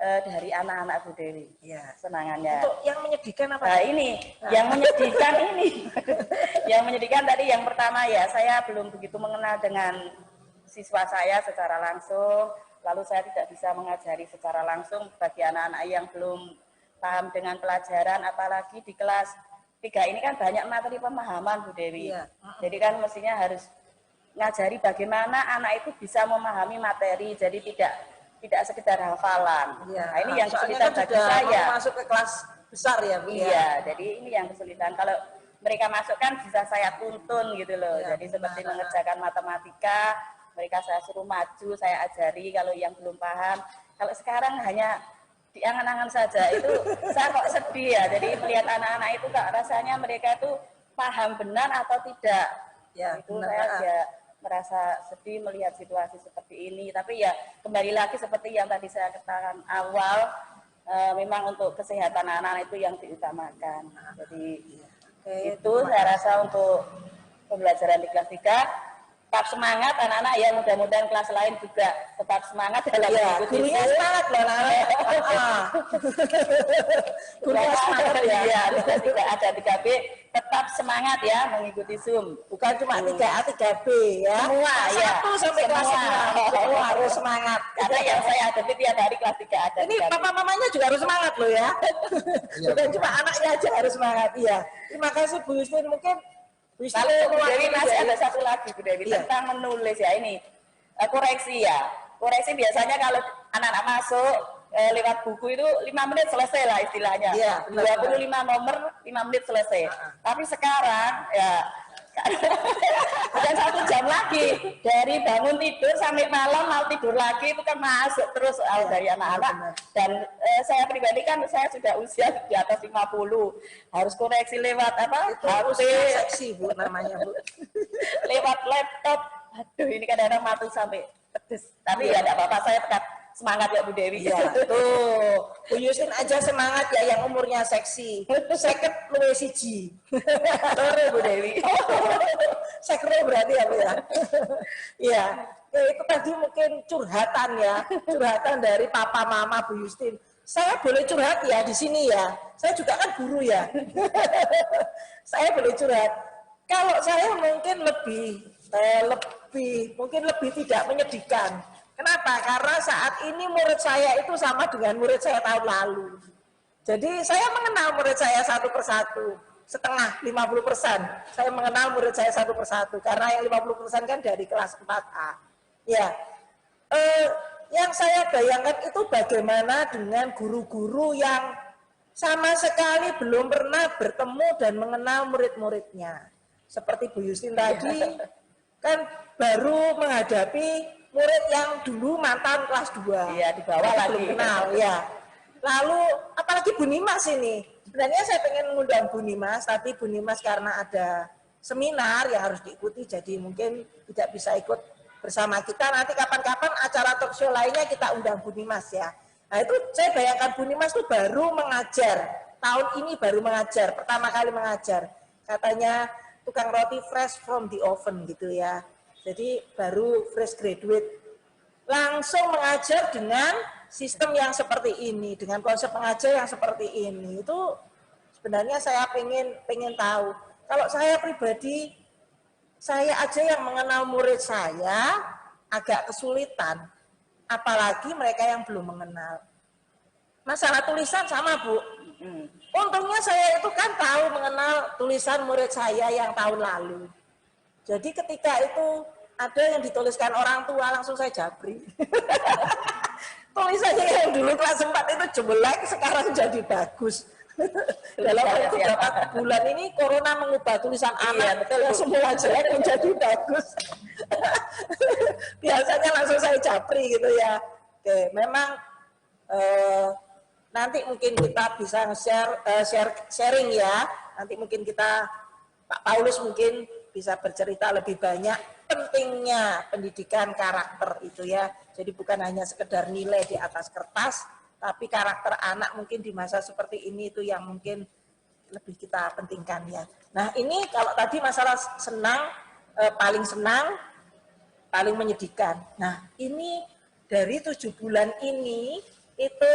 dari anak-anak Bu Dewi. Iya. Senangannya. Untuk yang menyedihkan apa? Nah ini, yang menyedihkan ini. Yang menyedihkan tadi yang pertama ya, saya belum begitu mengenal dengan siswa saya secara langsung. Lalu saya tidak bisa mengajari secara langsung bagi anak-anak yang belum paham dengan pelajaran, apalagi di kelas 3 ini kan banyak materi pemahaman Bu Dewi. Iya. Jadi kan mestinya harus ngajari bagaimana anak itu bisa memahami materi, jadi tidak sekedar hafalan. Iya. Nah, ini yang Soalnya kesulitan kan bagi sudah saya. mau masuk ke kelas besar ya Bu. Iya, jadi ini yang kesulitan. Kalau mereka masuk kan bisa saya tuntun gitu loh. Iya, Jadi seperti mengerjakan matematika, mereka saya suruh maju, saya ajari kalau yang belum paham. Kalau sekarang hanya diangan-angan saja, itu saya kok sedih ya. Jadi melihat anak-anak itu kok rasanya mereka itu paham benar atau tidak. Ya, Itu benar. saya ya merasa sedih melihat situasi seperti ini. Tapi ya kembali lagi seperti yang tadi saya katakan awal, memang untuk kesehatan anak-anak itu yang diutamakan. Jadi itu saya rasa untuk pembelajaran di kelas 3. Tetap semangat anak-anak ya, mudah-mudahan kelas lain juga tetap semangat dalam Iya, mengikuti gurunya Zoom. semangat loh anak-anak. Gurunya semangat ya. Iya, tidak ada 3B, tetap semangat ya mengikuti Zoom. Bukan cuma 3A, 3B ya. Semua ya. 1 sampai kelas Semua. 6. Semua harus semangat. Karena yang saya hadapi tiap hari kelas 3 ada. Ini papa-mamanya juga harus semangat loh ya. Bukan cuma anaknya aja harus semangat. Iya. Terima kasih Bu Yustin. Mungkin Bu Yustin Kalau Bu Dewi mewakili masih dari- ada satu lagi Bu Dewi Iya. tentang menulis ya ini. Koreksi ya. Koreksi biasanya kalau anak-anak masuk lewat buku itu 5 menit selesai lah istilahnya. Iya, benar, 25 nomor 5 menit selesai. Tapi sekarang ya bukan 1 jam lagi, dari bangun tidur sampai malam mau tidur lagi itu kan masuk terus soal dari anak-anak. Dan saya pribadi kan saya sudah usia di atas 50, harus koreksi lewat apa? Itu HP, usia seksi Bu namanya Bu. lewat laptop. Aduh ini kadang-kadang mati sampai pedes. Tapi ya tidak apa-apa, saya tetap Semangat ya Bu Dewi. Iya, tuh. Bu Yustin aja semangat ya yang umurnya seksi. Seket luwe siji. Sore Bu Dewi. Sekre berarti ya Bu ya. Iya. Ya, itu tadi mungkin curhatan ya. Curhatan dari papa mama Bu Yustin. Saya boleh curhat ya di sini ya. Saya juga kan guru ya. Saya boleh curhat. Kalau saya mungkin mungkin lebih tidak menyedihkan. Kenapa? Karena saat ini murid saya itu sama dengan murid saya tahun lalu. Jadi saya mengenal murid saya satu persatu, setengah 50%. Saya mengenal murid saya satu persatu, karena yang 50% kan dari kelas 4A. Ya, yang saya bayangkan itu bagaimana dengan guru-guru yang sama sekali belum pernah bertemu dan mengenal murid-muridnya. Seperti Bu Yustin tadi, kan baru menghadapi murid yang dulu mantan kelas 2. Iya, di bawah lagi. Belum kenal, ya. Lalu, apalagi Bu Nimas ini. Sebenarnya saya pengen mengundang Bu Nimas, tapi Bu Nimas karena ada seminar yang harus diikuti, jadi mungkin tidak bisa ikut bersama kita. Nanti kapan-kapan acara talk show lainnya kita undang Bu Nimas ya. Nah itu saya bayangkan Bu Nimas itu baru mengajar. Tahun ini baru mengajar, pertama kali mengajar. Katanya tukang roti fresh from the oven gitu ya. Jadi baru fresh graduate, langsung mengajar dengan sistem yang seperti ini, dengan konsep mengajar yang seperti ini. Itu sebenarnya saya pengen tahu. Kalau saya pribadi, saya aja yang mengenal murid saya agak kesulitan, apalagi mereka yang belum mengenal. Masalah tulisan sama Bu. Untungnya saya itu kan tahu mengenal tulisan murid saya yang tahun lalu. Jadi ketika itu ada yang dituliskan orang tua, langsung saya japri. Tulisannya yang dulu kelas 4 itu jelek, sekarang jadi bagus. Dalam beberapa bulan ini corona mengubah tulisan anak yang semula jelek menjadi bagus. Biasanya langsung saya japri gitu ya. Oke, memang nanti mungkin kita bisa sharing ya. Nanti mungkin kita, Pak Paulus mungkin bisa bercerita lebih banyak pentingnya pendidikan karakter itu ya. Jadi bukan hanya sekedar nilai di atas kertas, tapi karakter anak mungkin di masa seperti ini itu yang mungkin lebih kita pentingkan ya. Nah ini kalau tadi masalah senang, paling senang, paling menyedihkan. Nah ini dari 7 bulan ini itu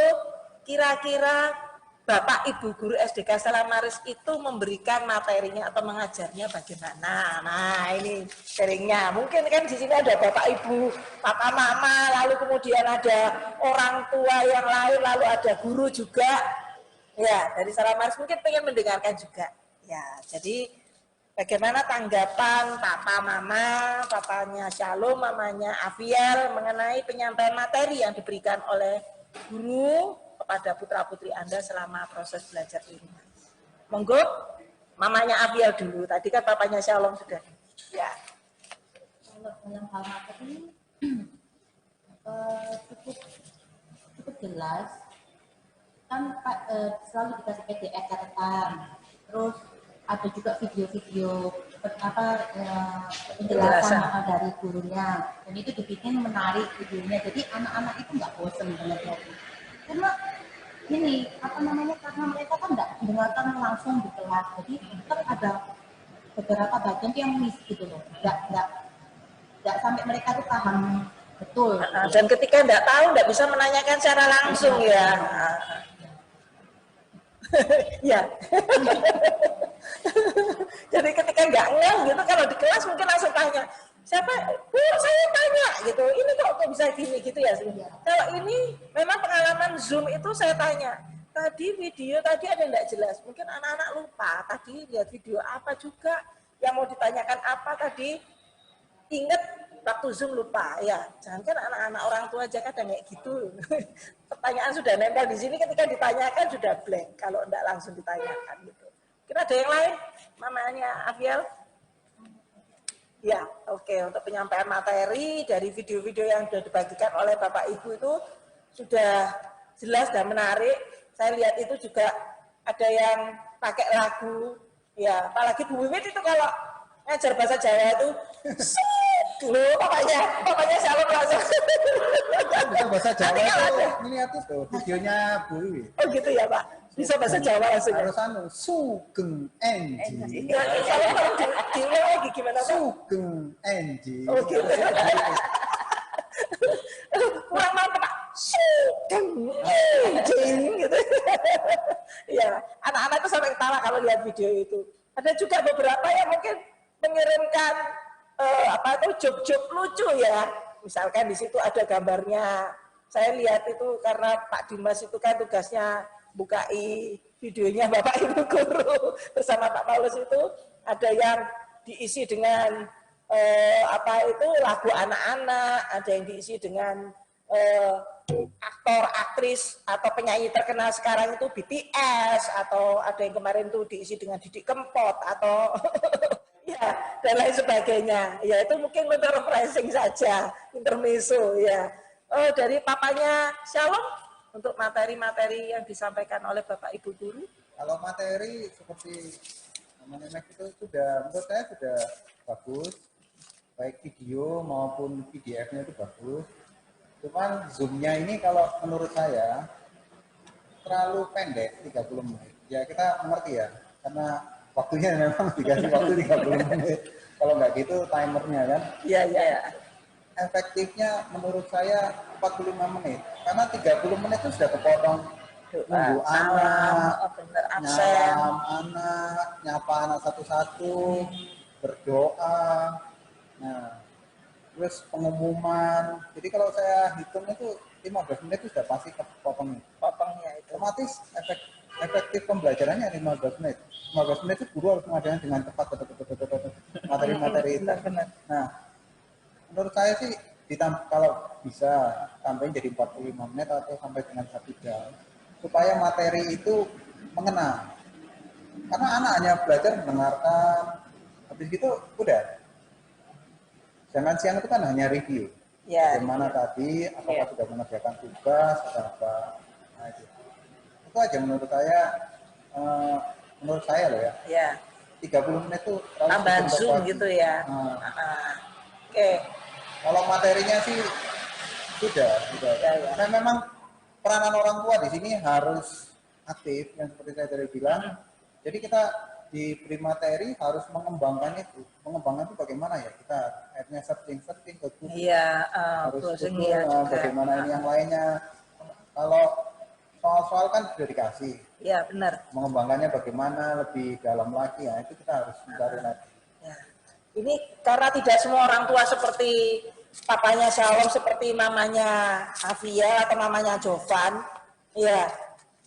kira-kira Bapak Ibu guru SDK Selamaris itu memberikan materinya atau mengajarnya bagaimana? Nah ini sharingnya. Mungkin kan di sini ada Bapak Ibu, Papa Mama, lalu kemudian ada orang tua yang lain, lalu ada guru juga. Ya dari Selamaris mungkin pengen mendengarkan juga. Ya jadi bagaimana tanggapan Papa Mama, papanya Shalom, mamanya Avial mengenai penyampaian materi yang diberikan oleh guru kepada putra-putri Anda selama proses belajar di rumah. Monggo, mamanya Avial dulu. Tadi kan papanya Shalom sudah. Ya. Kalau dalam hal materi cukup jelas. Kan selalu dikasih PDF catatan. Terus ada juga video-video penjelasan dari gurunya. Dan itu dibikin menarik videonya. Jadi anak-anak itu nggak bosan dengarnya. Karena ini karena mereka kan nggak mendengarkan langsung di kelas, jadi tetap ada beberapa bagian yang miss gitu loh, nggak sampai mereka tuh paham betul. Dan ketika nggak tahu nggak bisa menanyakan secara langsung ya. Ya. Jadi ketika nggak ngeh gitu, kalau di kelas mungkin langsung tanya. Siapa? Bu, saya tanya gitu. Ini kok bisa gini gitu ya. Kalau ini memang pengalaman Zoom itu saya tanya. Tadi video tadi ada yang tidak jelas. Mungkin anak-anak lupa. Tadi lihat video apa juga yang mau ditanyakan apa tadi. Ingat waktu Zoom lupa. Ya, jangan kan anak-anak orang tua aja kadang kayak gitu. Pertanyaan sudah nempel di sini, ketika ditanyakan sudah blank. Kalau tidak langsung ditanyakan gitu. Kira ada yang lain? Mamanya Avial? Ya, oke. Untuk penyampaian materi dari video-video yang sudah dibagikan oleh Bapak Ibu itu sudah jelas dan menarik. Saya lihat itu juga ada yang pakai lagu. Ya, apalagi Bu Wiwit itu kalau ngajar bahasa Jawa itu Loh, papanya Shalom langsung. Bisa bahasa Jawa Nanti kalau itu ada. ini tuh videonya Bu Iwi. Oh gitu ya Pak. Bisa bahasa Jawa langsung. Harus Sugeng Enji. Ya, saya kalau diulang lagi gimana Pak? Sugeng Enji. Oh gitu. Kurang mantap Pak. Sugeng Enjing gitu. Ya, anak-anak itu sampai ketawa kalau lihat video itu. Ada juga beberapa yang mungkin mengirimkan job-job lucu ya. Misalkan di situ ada gambarnya. Saya lihat itu karena Pak Dimas itu kan tugasnya bukai videonya Bapak Ibu Guru bersama Pak Paulus itu ada yang diisi dengan lagu anak-anak, ada yang diisi dengan aktor, aktris atau penyanyi terkenal sekarang itu BTS, atau ada yang kemarin tuh diisi dengan Didi Kempot atau ya dan lain sebagainya. Ya itu mungkin untuk refreshing saja, intermezzo ya. Dari papanya Shalom untuk materi-materi yang disampaikan oleh Bapak Ibu Guru. Kalau materi seperti namanya itu sudah menurut saya sudah bagus, baik video maupun PDF-nya itu bagus. Cuman zoom-nya ini kalau menurut saya terlalu pendek, 30 menit. Ya kita mengerti ya, karena waktunya memang dikasih waktu 30 menit. Kalau nggak gitu timernya kan. Iya, iya. Efektifnya menurut saya 45 menit. Karena 30 menit itu sudah kepotong nunggu anak, nyalam anak, nyapa anak satu-satu, berdoa. Nah, terus pengumuman. Jadi kalau saya hitung itu 15 menit itu sudah pasti kepotong. Potongnya itu. Otomatis efektif pembelajarannya 15 menit. 15 menit itu guru harus mengajarkan dengan tepat materi-materi itu. Nah, menurut saya sih kalau bisa tambahin jadi 45 menit atau sampai dengan 1 jam supaya materi itu mengena. Karena anak hanya belajar mendengarkan, habis itu udah. Jangan siang itu kan hanya review. Ya. Bagaimana tadi, apakah sudah mengerjakan tugas atau apa. Nah, itu aja menurut saya loh ya. Ya. 30 menit itu tambahan zoom gitu ya. Oke. Kalau materinya sih sudah. Ya. Nah, memang peranan orang tua di sini harus aktif, yang seperti saya tadi bilang. Jadi kita diberi materi harus mengembangkan itu. Mengembangkan itu bagaimana ya? Kita akhirnya searching ke Google. Iya, Harus browsing-nya Google, juga. bagaimana ini yang lainnya. Kalau soal-soal kan sudah dikasih. Iya, benar. Mengembangkannya bagaimana lebih dalam lagi ya, itu kita harus mencari lagi. Ya. Ini karena tidak semua orang tua seperti papanya Shalom, seperti mamanya Afia atau mamanya Jovan. Ya,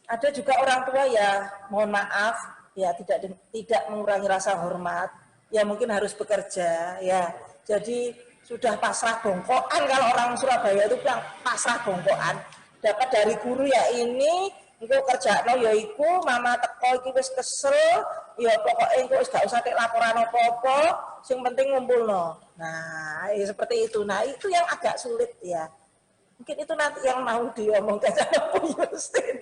ada juga orang tua ya, mohon maaf, ya tidak mengurangi rasa hormat. Ya mungkin harus bekerja, ya. Jadi sudah pasrah bongkoan, kalau orang Surabaya itu bilang pasrah bongkoan. Dapat dari guru ya ini, engko kerjakno ya iku, mama teko iki wis kesel, ya pokoke engko wis gak usah tek laporan apa-apa, sing penting ngumpulno. Nah, ya seperti itu. Nah, itu yang agak sulit ya. Mungkin itu nanti yang mau diomongkan sama Bu Yustin.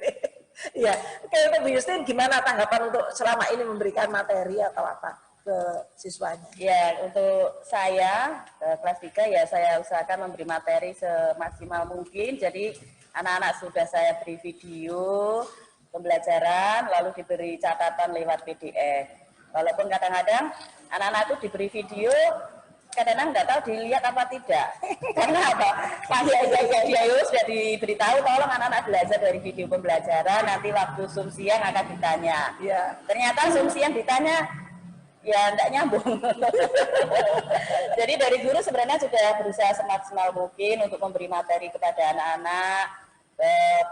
Ya, oke, untuk Bu Yustin gimana tanggapan untuk selama ini memberikan materi atau apa ke siswanya? Ya, untuk saya kelas 3 ya saya usahakan memberi materi semaksimal mungkin. Jadi anak-anak sudah saya beri video pembelajaran, lalu diberi catatan lewat PDF. Walaupun kadang-kadang anak-anak itu diberi video, kadang-kadang nggak tahu dilihat apa tidak. Karena apa? Pas video sudah diberitahu, tolong anak-anak belajar dari video pembelajaran, nanti waktu Zoom siang akan ditanya. Ya. Ternyata Zoom siang ditanya, ya enggak nyambung. Jadi dari guru sebenarnya sudah berusaha semaksimal mungkin untuk memberi materi kepada anak-anak.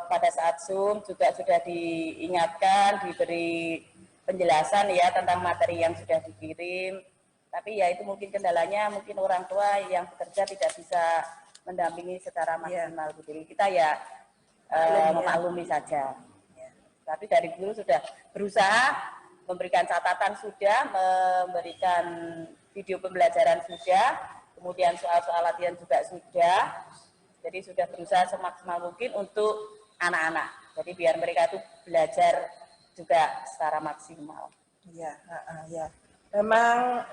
Pada saat Zoom juga sudah diingatkan, diberi penjelasan ya tentang materi yang sudah dikirim. Tapi ya itu mungkin kendalanya, mungkin orang tua yang bekerja tidak bisa mendampingi secara maksimal. Jadi kita ya memaklumi saja. Tapi dari guru sudah berusaha memberikan catatan, sudah memberikan video pembelajaran sudah, kemudian soal-soal latihan juga sudah. Jadi sudah berusaha semaksimal mungkin untuk anak-anak. Jadi biar mereka itu belajar juga secara maksimal. Ya, ya. Memang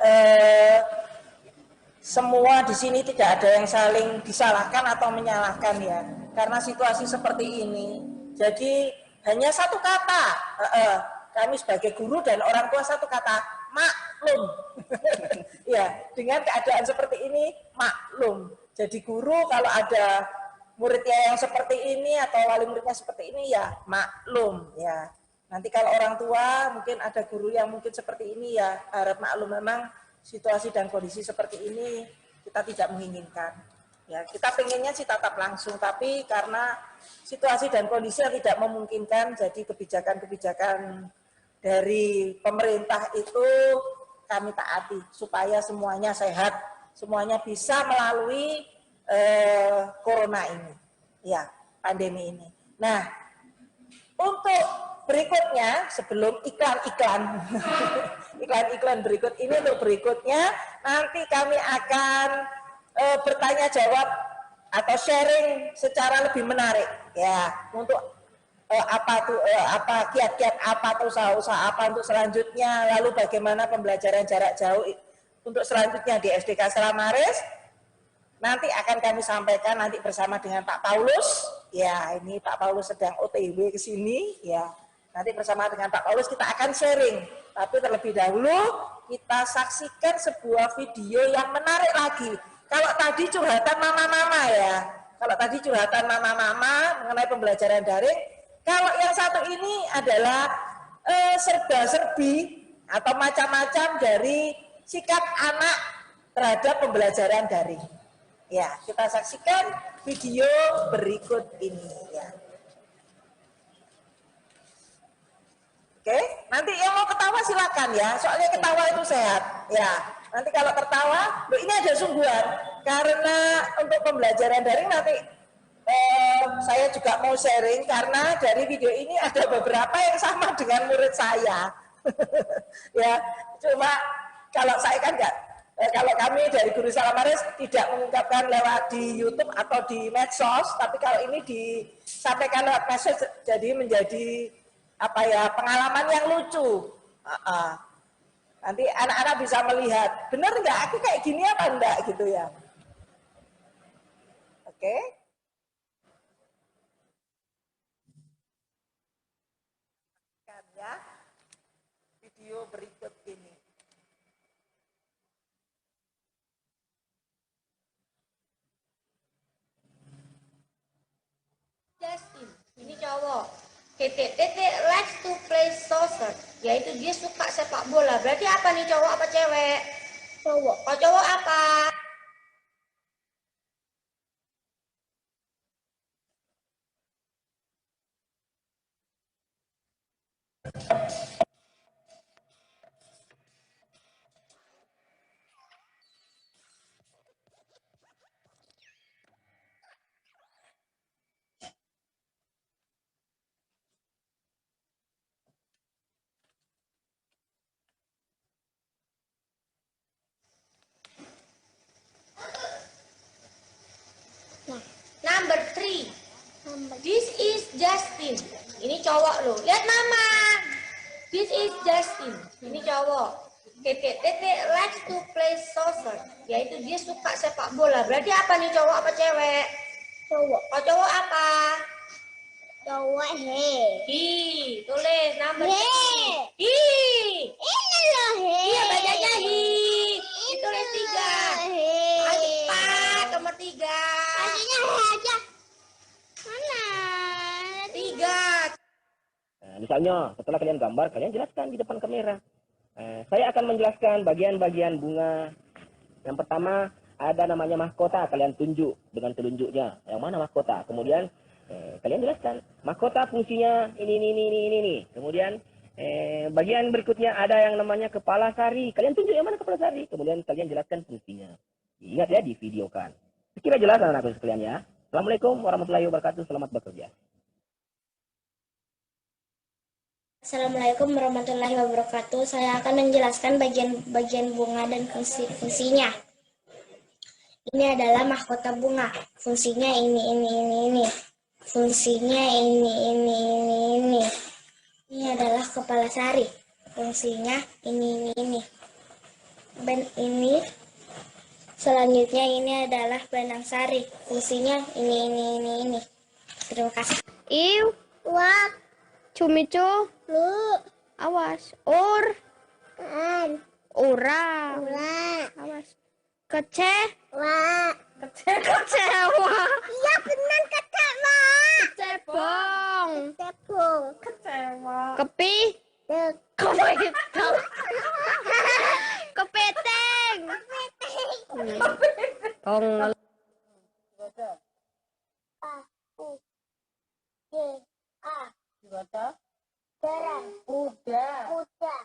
semua di sini tidak ada yang saling disalahkan atau menyalahkan ya, karena situasi seperti ini. Jadi hanya satu kata, kami sebagai guru dan orang tua satu kata, maklum. Ya, dengan keadaan seperti ini maklum. Jadi guru kalau ada muridnya yang seperti ini atau wali muridnya seperti ini ya maklum ya. Nanti kalau orang tua mungkin ada guru yang mungkin seperti ini ya harap maklum, memang situasi dan kondisi seperti ini kita tidak menginginkan. Ya, kita pengennya sih tatap langsung, tapi karena situasi dan kondisi yang tidak memungkinkan, jadi kebijakan-kebijakan dari pemerintah itu kami taati supaya semuanya sehat, semuanya bisa melalui corona ini, ya, pandemi ini. Nah, untuk berikutnya, sebelum iklan-iklan, iklan-iklan berikut ini, untuk berikutnya nanti kami akan bertanya jawab atau sharing secara lebih menarik, ya, untuk apa kiat-kiat apa atau usaha-usaha apa untuk selanjutnya, lalu bagaimana pembelajaran jarak jauh untuk selanjutnya di SDK Selamaris. Nanti akan kami sampaikan nanti bersama dengan Pak Paulus. Ya, ini Pak Paulus sedang OTW ke sini. Ya, nanti bersama dengan Pak Paulus kita akan sharing. Tapi terlebih dahulu kita saksikan sebuah video yang menarik lagi. Kalau tadi curhatan mama-mama ya, kalau tadi curhatan mama-mama mengenai pembelajaran daring, kalau yang satu ini adalah serba-serbi atau macam-macam dari sikap anak terhadap pembelajaran daring. Ya, kita saksikan video berikut ini ya. Oke, nanti yang mau ketawa silakan ya, soalnya ketawa itu sehat. Ya, nanti kalau tertawa, loh ini ada sungguhan. Karena untuk pembelajaran daring nanti saya juga mau sharing, karena dari video ini ada beberapa yang sama dengan murid saya. Ya, cuma kalau saya kan enggak. Kalau kami dari Guru Selamaris tidak mengungkapkan lewat di YouTube atau di medsos, tapi kalau ini disampaikan lewat medsos, jadi menjadi apa ya, pengalaman yang lucu. Nanti anak-anak bisa melihat, benar nggak aku kayak gini apa enggak gitu ya. Oke. Kan ya video berikut ini. Justin, ini cowok. Titik likes to play soccer, yaitu dia suka sepak bola. Berarti apa nih, cowok apa cewek? Cowok. Kalau cowok apa? Number 3. This is Justin. Ini cowok loh. Lihat mama. This is Justin. Ini cowok. Titik likes to play soccer, yaitu dia suka sepak bola. Berarti apa nih, cowok apa cewek? Cowok. Oh, cowok apa? Cowok he. Hi. Tulis number 3. Hi. Ini loh he. Iya, bacanya hi. Ditulis 3. Cepat, nomor 3. Artinya he aja. Mana? 3. Nah, misalnya setelah kalian gambar, kalian jelaskan di depan kamera. Saya akan menjelaskan bagian-bagian bunga. Yang pertama ada namanya mahkota, kalian tunjuk dengan telunjuknya. Yang mana mahkota? Kemudian kalian jelaskan mahkota fungsinya ini. Kemudian bagian berikutnya ada yang namanya kepala sari. Kalian tunjuk yang mana kepala sari. Kemudian kalian jelaskan fungsinya. Ingat ya, divideokan. Sekira jelas anak-anakku sekalian ya. Assalamualaikum warahmatullahi wabarakatuh. Selamat bekerja. Assalamualaikum warahmatullahi wabarakatuh. Saya akan menjelaskan bagian bunga dan fungsinya. Ini adalah mahkota bunga. Fungsinya ini. Fungsinya ini. Ini adalah kepala sari. Fungsinya ini. Dan ini Selanjutnya ini adalah benang sari. Fungsinya ini. Terima kasih. Iu, Wak, cumicu, lu, awas. Ur, an, ura, ula, awas. Kece, wa. kecewa. Iya benar kecewa. Cepong, Tepung. kepi, Dek. kepiting, kepiting. Tong A, U, G, A. Dibaca Gerang. kuda. Kuda.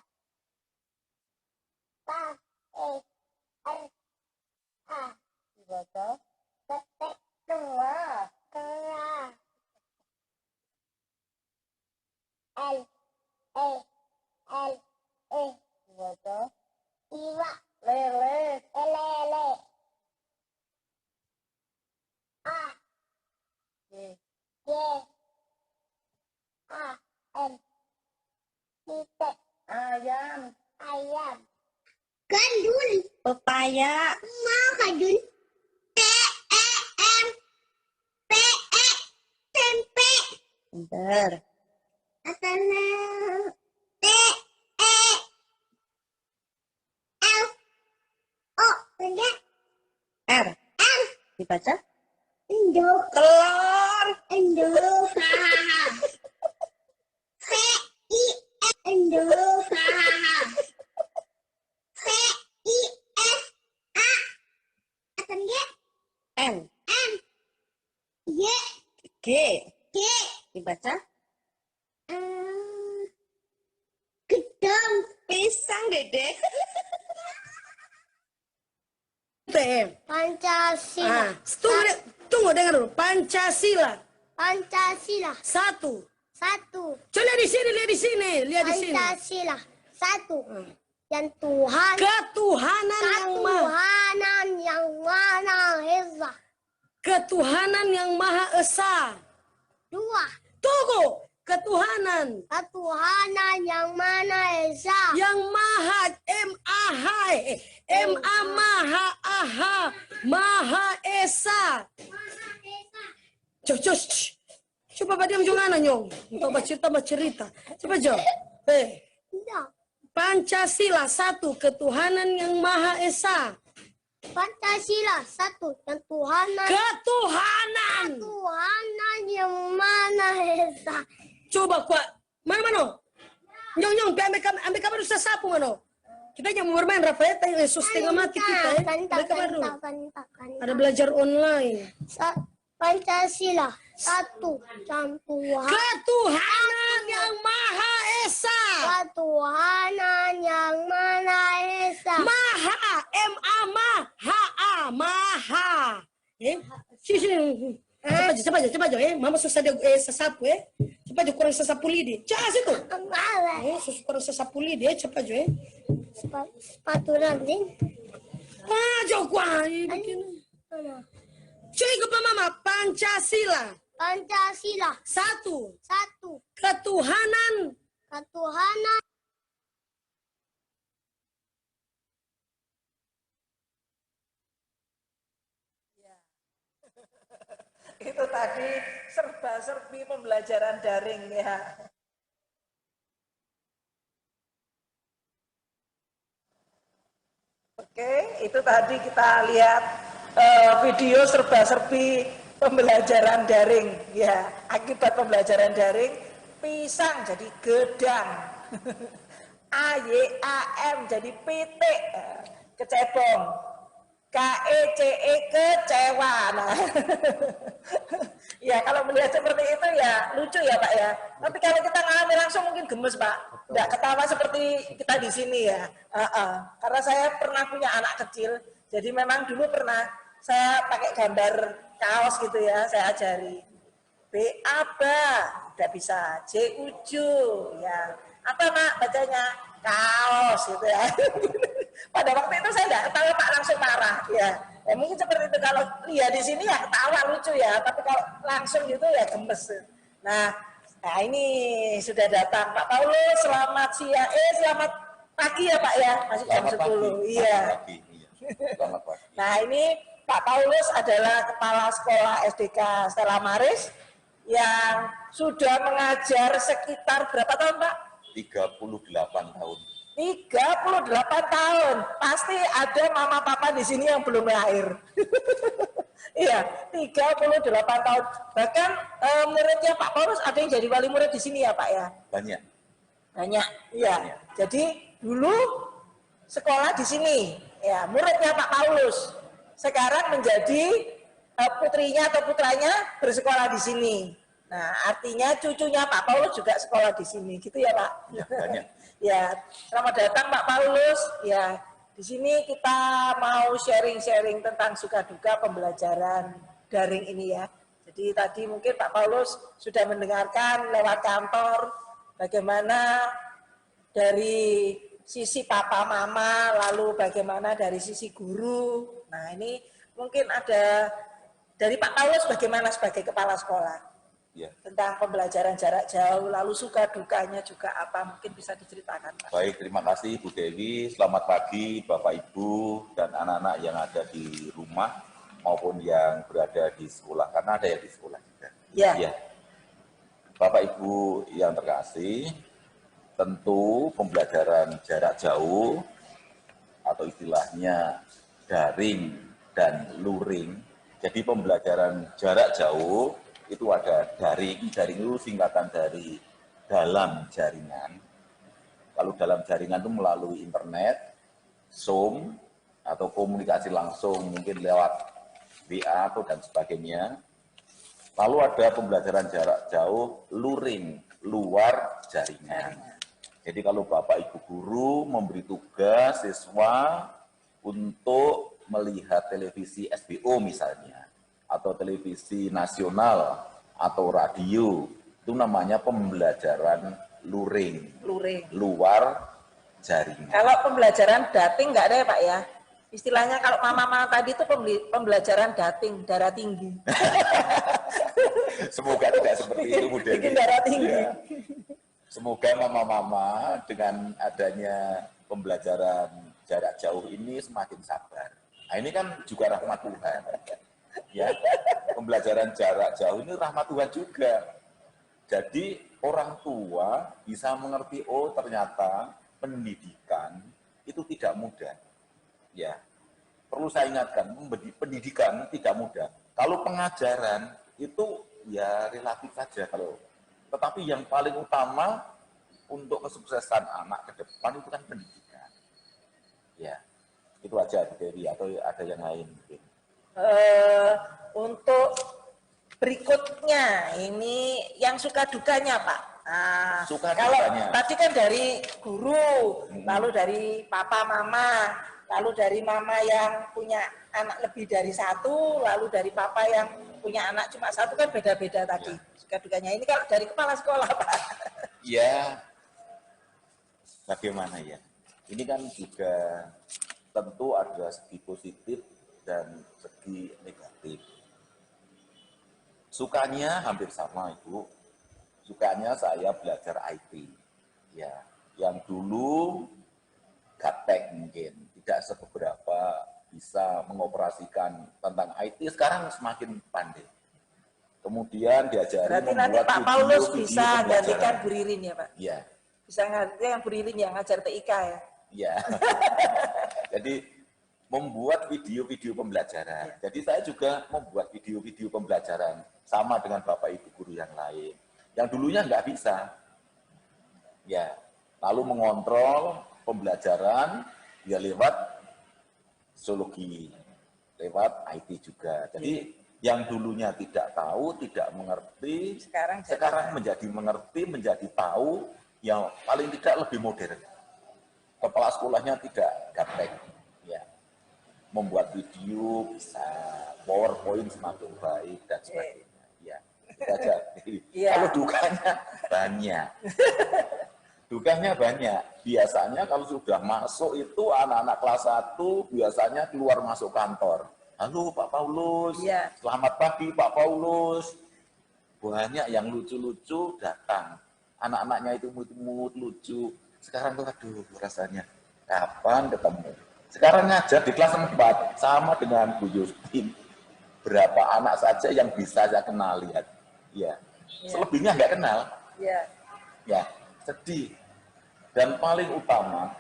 Pa, E, R, A. Dibaca Ketek. kera. Kera. L, E, L, E. Dibaca Iwa. lele. Elele. A, G. G, A, N. Titik. Ayam. Ayam. Gandul. Pepaya. Mau gandul. T-E-M. P-E. Tempe. Pinter. Atana. T-E. L. O. Enggak. R. M. Dibaca Indo. telur. Indo. Hahaha. V-I-S. Indo. Hahaha. V-I-S-A. Apa enggak? N. M. Y. G. G. Dibaca Gedong. pisang dede. Ah, Pancasila. tunggu dengar dulu. Pancasila. Pancasila. Satu. Satu. Coba lihat di sini, lihat di sini, lihat di sini. Pancasila. Satu. Yang Tuhan. Ketuhanan yang maha. Ketuhanan yang Maha Esa. Ketuhanan yang maha esa. Dua. Tunggu. Ketuhanan Ketuhanan yang Maha Esa. yang maha M-A-H M-A maha aha maha esa. Coba diam jangan nyong. Untuk cerita. Coba Jo. Tidak. Pancasila satu, ketuhanan yang maha esa. Pancasila satu. Yang Tuhanan. Ketuhanan. Tuhanan yang Maha Esa. Coba kuat. Mana? Nyong, ambil kamar usah sapu mana? Kita yang mau bermain Rafael, Yesus setengah mati kita. Ambil kamar dulu. Ada belajar online. Pancasila satu. Yang Tuhan. Ketuhanan yang maha esa. Ketuhanan yang Maha Esa. Maha, M-A maha, maha. Sini. Coba aja. Mama susah dia sesapu Coba aja kurang sesapu lidi. Cas itu. Kurang sesapu lidi. Coba aja Sepatu nanti. Gua bikin. Cuy ke mama. Pancasila. Pancasila Satu. Ketuhanan. Itu tadi serba-serbi pembelajaran daring ya. Oke, itu tadi kita lihat video serba-serbi pembelajaran daring ya. Akibat pembelajaran daring, pisang jadi gedang. AYAM jadi pitik, kecebong. KECE kecewa. Nah, ya kalau melihat seperti itu ya lucu ya Pak ya. Tapi kalau kita ngalami langsung mungkin gemes Pak. Nggak ketawa seperti kita di sini ya. Karena saya pernah punya anak kecil, jadi memang dulu pernah saya pakai gambar kaos gitu ya, saya ajari. B aba, udah bisa. J uju, ya. Apa Mak bacanya? Kaos gitu ya. Pada waktu itu saya nggak ketawa Pak, langsung marah ya. Mungkin seperti itu, kalau lihat di sini ya ketawa lucu ya, tapi kalau langsung gitu ya gemes. Nah ini sudah datang Pak Paulus, selamat siang, selamat pagi ya Pak ya, masih jam 10. Iya. Selamat pagi. Nah, ini Pak Paulus adalah Kepala Sekolah SDK Stella Maris yang sudah mengajar sekitar berapa tahun, Pak? 38 tahun. 38 tahun. Pasti ada mama papa di sini yang belum lahir. Iya, 38 tahun. Bahkan muridnya Pak Paulus ada yang jadi wali murid di sini ya, Pak ya? Banyak. Banyak. Iya. Jadi dulu sekolah di sini, ya, muridnya Pak Paulus. Sekarang menjadi putrinya atau putranya bersekolah di sini. Nah, artinya cucunya Pak Paulus juga sekolah di sini, gitu ya, Pak? Ya, banyak. Ya, selamat datang Pak Paulus. Ya, di sini kita mau sharing-sharing tentang suka duka pembelajaran daring ini ya. Jadi tadi mungkin Pak Paulus sudah mendengarkan lewat kantor bagaimana dari sisi papa mama, lalu bagaimana dari sisi guru. Nah, ini mungkin ada dari Pak Paulus bagaimana sebagai kepala sekolah. Ya. Tentang pembelajaran jarak jauh, lalu suka dukanya juga apa, mungkin bisa diceritakan, Pak. Baik, terima kasih Bu Dewi. Selamat pagi Bapak Ibu dan anak-anak yang ada di rumah maupun yang berada di sekolah, karena ada yang di sekolah juga. Ya. Ya. Bapak Ibu yang terkasih, tentu pembelajaran jarak jauh atau istilahnya daring dan luring. Jadi pembelajaran jarak jauh itu ada daring itu singkatan dari dalam jaringan. Kalau dalam jaringan itu melalui internet, Zoom, atau komunikasi langsung mungkin lewat WA atau dan sebagainya. Lalu ada pembelajaran jarak jauh, luring, luar jaringan. Jadi kalau Bapak Ibu Guru memberi tugas siswa untuk melihat televisi SBO misalnya, atau televisi nasional, atau radio, itu namanya pembelajaran luring, luar jaringan. Kalau pembelajaran dating nggak ada ya Pak ya? Istilahnya kalau mama-mama tadi itu pembelajaran dating, darah tinggi. Semoga tidak seperti itu, Bu Dewi. Bikin darah tinggi. Ya. Semoga mama-mama dengan adanya pembelajaran jarak jauh ini semakin sabar. Nah, ini kan juga rahmat Tuhan. Ya, pembelajaran jarak jauh ini rahmat Tuhan juga. Jadi orang tua bisa mengerti, oh ternyata pendidikan itu tidak mudah. Ya, perlu saya ingatkan, pendidikan tidak mudah. Kalau pengajaran itu ya relatif saja kalau. Tetapi yang paling utama untuk kesuksesan anak ke depan itu kan pendidikan. Ya, itu aja Bu Dewi, atau ada yang lain mungkin. Untuk berikutnya ini yang suka dukanya Pak. Nah, kalau tadi kan dari guru, lalu dari papa mama, lalu dari mama yang punya anak lebih dari satu, lalu dari papa yang punya anak cuma satu, kan beda-beda tadi suka dukanya. Ini kalau dari kepala sekolah Pak. Ya, bagaimana ya? Ini kan juga tentu ada segi positif dan segi negatif. Sukanya hampir sama Ibu. Sukanya saya belajar IT. Ya, yang dulu gaptek mungkin, tidak seberapa bisa mengoperasikan tentang IT, sekarang semakin pandai. Kemudian diajari berarti membuat nanti Pak Paulus bisa pembelajaran. gantikan Bu Ririn ya Pak? Iya. Bisa gantikan Bu Ririn yang ngajar TIK ya? Iya. Jadi membuat video-video pembelajaran. Jadi saya juga membuat video-video pembelajaran sama dengan Bapak Ibu guru yang lain. Yang dulunya nggak bisa. Ya, lalu mengontrol pembelajaran ya lewat zoologi, lewat IT juga. Jadi yang dulunya tidak tahu, tidak mengerti, sekarang menjadi mengerti, menjadi tahu, yang paling tidak lebih modern. Kepala sekolahnya tidak gaptek. Ya. Membuat video bisa, PowerPoint semakin baik dan sebagainya. Ya, itu aja. Kalau dukanya banyak. Dukanya banyak. Biasanya kalau sudah masuk itu anak-anak kelas 1 biasanya keluar masuk kantor. Halo Pak Paulus, selamat pagi Pak Paulus. Banyak yang lucu-lucu datang. Anak-anaknya itu imut-imut lucu. Sekarang tuh aduh rasanya kapan ketemu. Sekarang ngajar di kelas 4 sama dengan Bu Justin. Berapa anak saja yang bisa saya kenal, lihat. Ya. Selebihnya nggak kenal. Ya. Ya, sedih. Dan paling utama,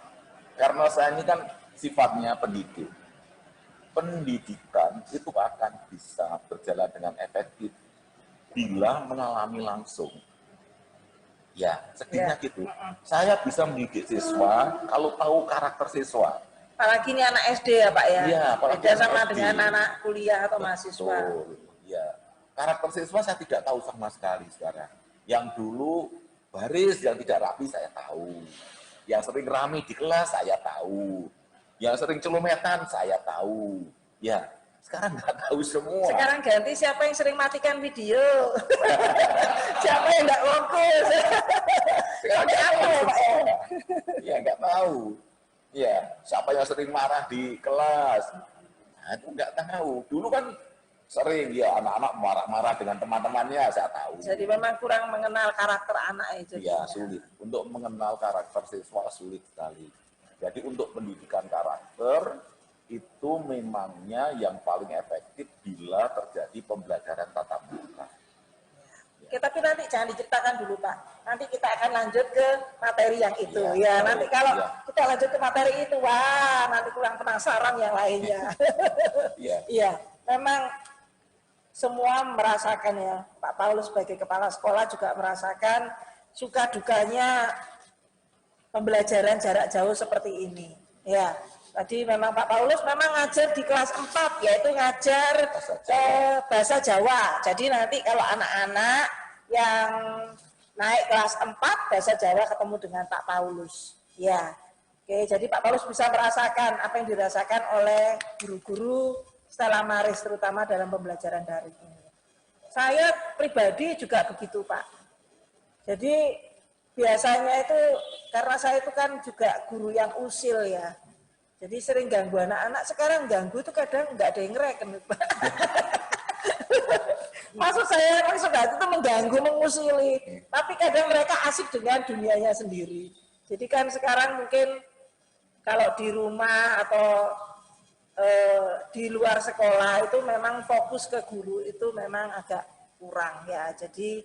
karena saya ini kan sifatnya pendidik. Pendidikan itu akan bisa berjalan dengan efektif bila mengalami langsung. Ya, sedihnya gitu. Saya bisa mendidik siswa kalau tahu karakter siswa. Apalagi ini anak SD ya Pak ya? Iya, apalagi beda sama SD. dengan anak kuliah atau mahasiswa. Ya, karakter siswa saya tidak tahu sama sekali sekarang. Yang dulu baris yang tidak rapi saya tahu. Yang sering rame di kelas saya tahu. Yang sering celumetan saya tahu. Ya, sekarang nggak tahu semua. Sekarang ganti siapa yang sering matikan video. Siapa yang nggak fokus. Sekarang nggak tahu ya Pak ya? Ya, nggak tahu. Ya, siapa yang sering marah di kelas. Nah, itu nggak tahu. Dulu kan sering ya anak-anak marah-marah dengan teman-temannya, saya tahu. Jadi memang kurang mengenal karakter anak itu. Ya, sulit. Untuk mengenal karakter siswa sulit sekali. Jadi untuk pendidikan karakter itu memangnya yang paling efektif bila terjadi pembelajaran tatap muka. Oke, tapi nanti jangan diceritakan dulu Pak. Nanti kita akan lanjut ke materi yang itu. Ya, Nanti kalau ya. kita lanjut ke materi itu, wah nanti kurang penasaran yang lainnya. Iya, memang semua merasakan ya. Pak Paulus sebagai kepala sekolah juga merasakan suka dukanya pembelajaran jarak jauh seperti ini. Ya, tadi memang Pak Paulus memang ngajar di kelas 4, yaitu ngajar bahasa Jawa. Jadi nanti kalau anak-anak yang naik kelas 4 bahasa Jawa ketemu dengan Pak Paulus. Ya, oke. Jadi Pak Paulus bisa merasakan apa yang dirasakan oleh guru-guru Stella Maris, terutama dalam pembelajaran daring ini. Saya pribadi juga begitu Pak. Jadi biasanya itu karena saya itu kan juga guru yang usil ya. Jadi sering ganggu anak-anak. Sekarang ganggu itu kadang nggak ada yang ngereken. Maksud saya maksud itu mengganggu, mengusili. Tapi kadang mereka asik dengan dunianya sendiri. Jadi kan sekarang mungkin kalau di rumah atau di luar sekolah itu memang fokus ke guru itu memang agak kurang ya. Jadi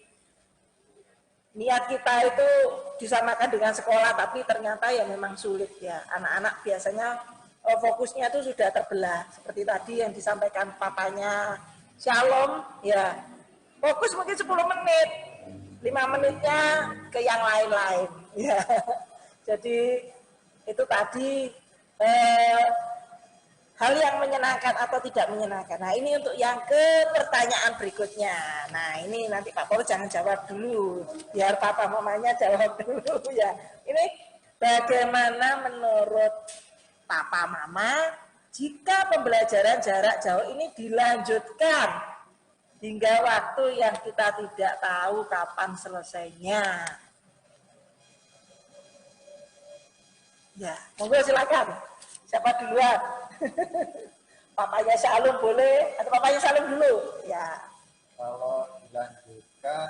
niat kita itu disamakan dengan sekolah, tapi ternyata ya memang sulit ya. Anak-anak biasanya fokusnya itu sudah terbelah. Seperti tadi yang disampaikan papanya Shalom, ya fokus mungkin 10 menit, 5 menitnya ke yang lain-lain. Ya. Jadi itu tadi hal yang menyenangkan atau tidak menyenangkan. Nah ini untuk yang ke pertanyaan berikutnya. Nah ini nanti Pak Paulus jangan jawab dulu, biar papa mamanya jawab dulu ya. Ini bagaimana menurut papa mama jika pembelajaran jarak jauh ini dilanjutkan hingga waktu yang kita tidak tahu kapan selesainya? Ya, monggo silakan. Siapa duluan? Papanya Shalom boleh atau papanya Shalom dulu? Ya. Kalau dilanjutkan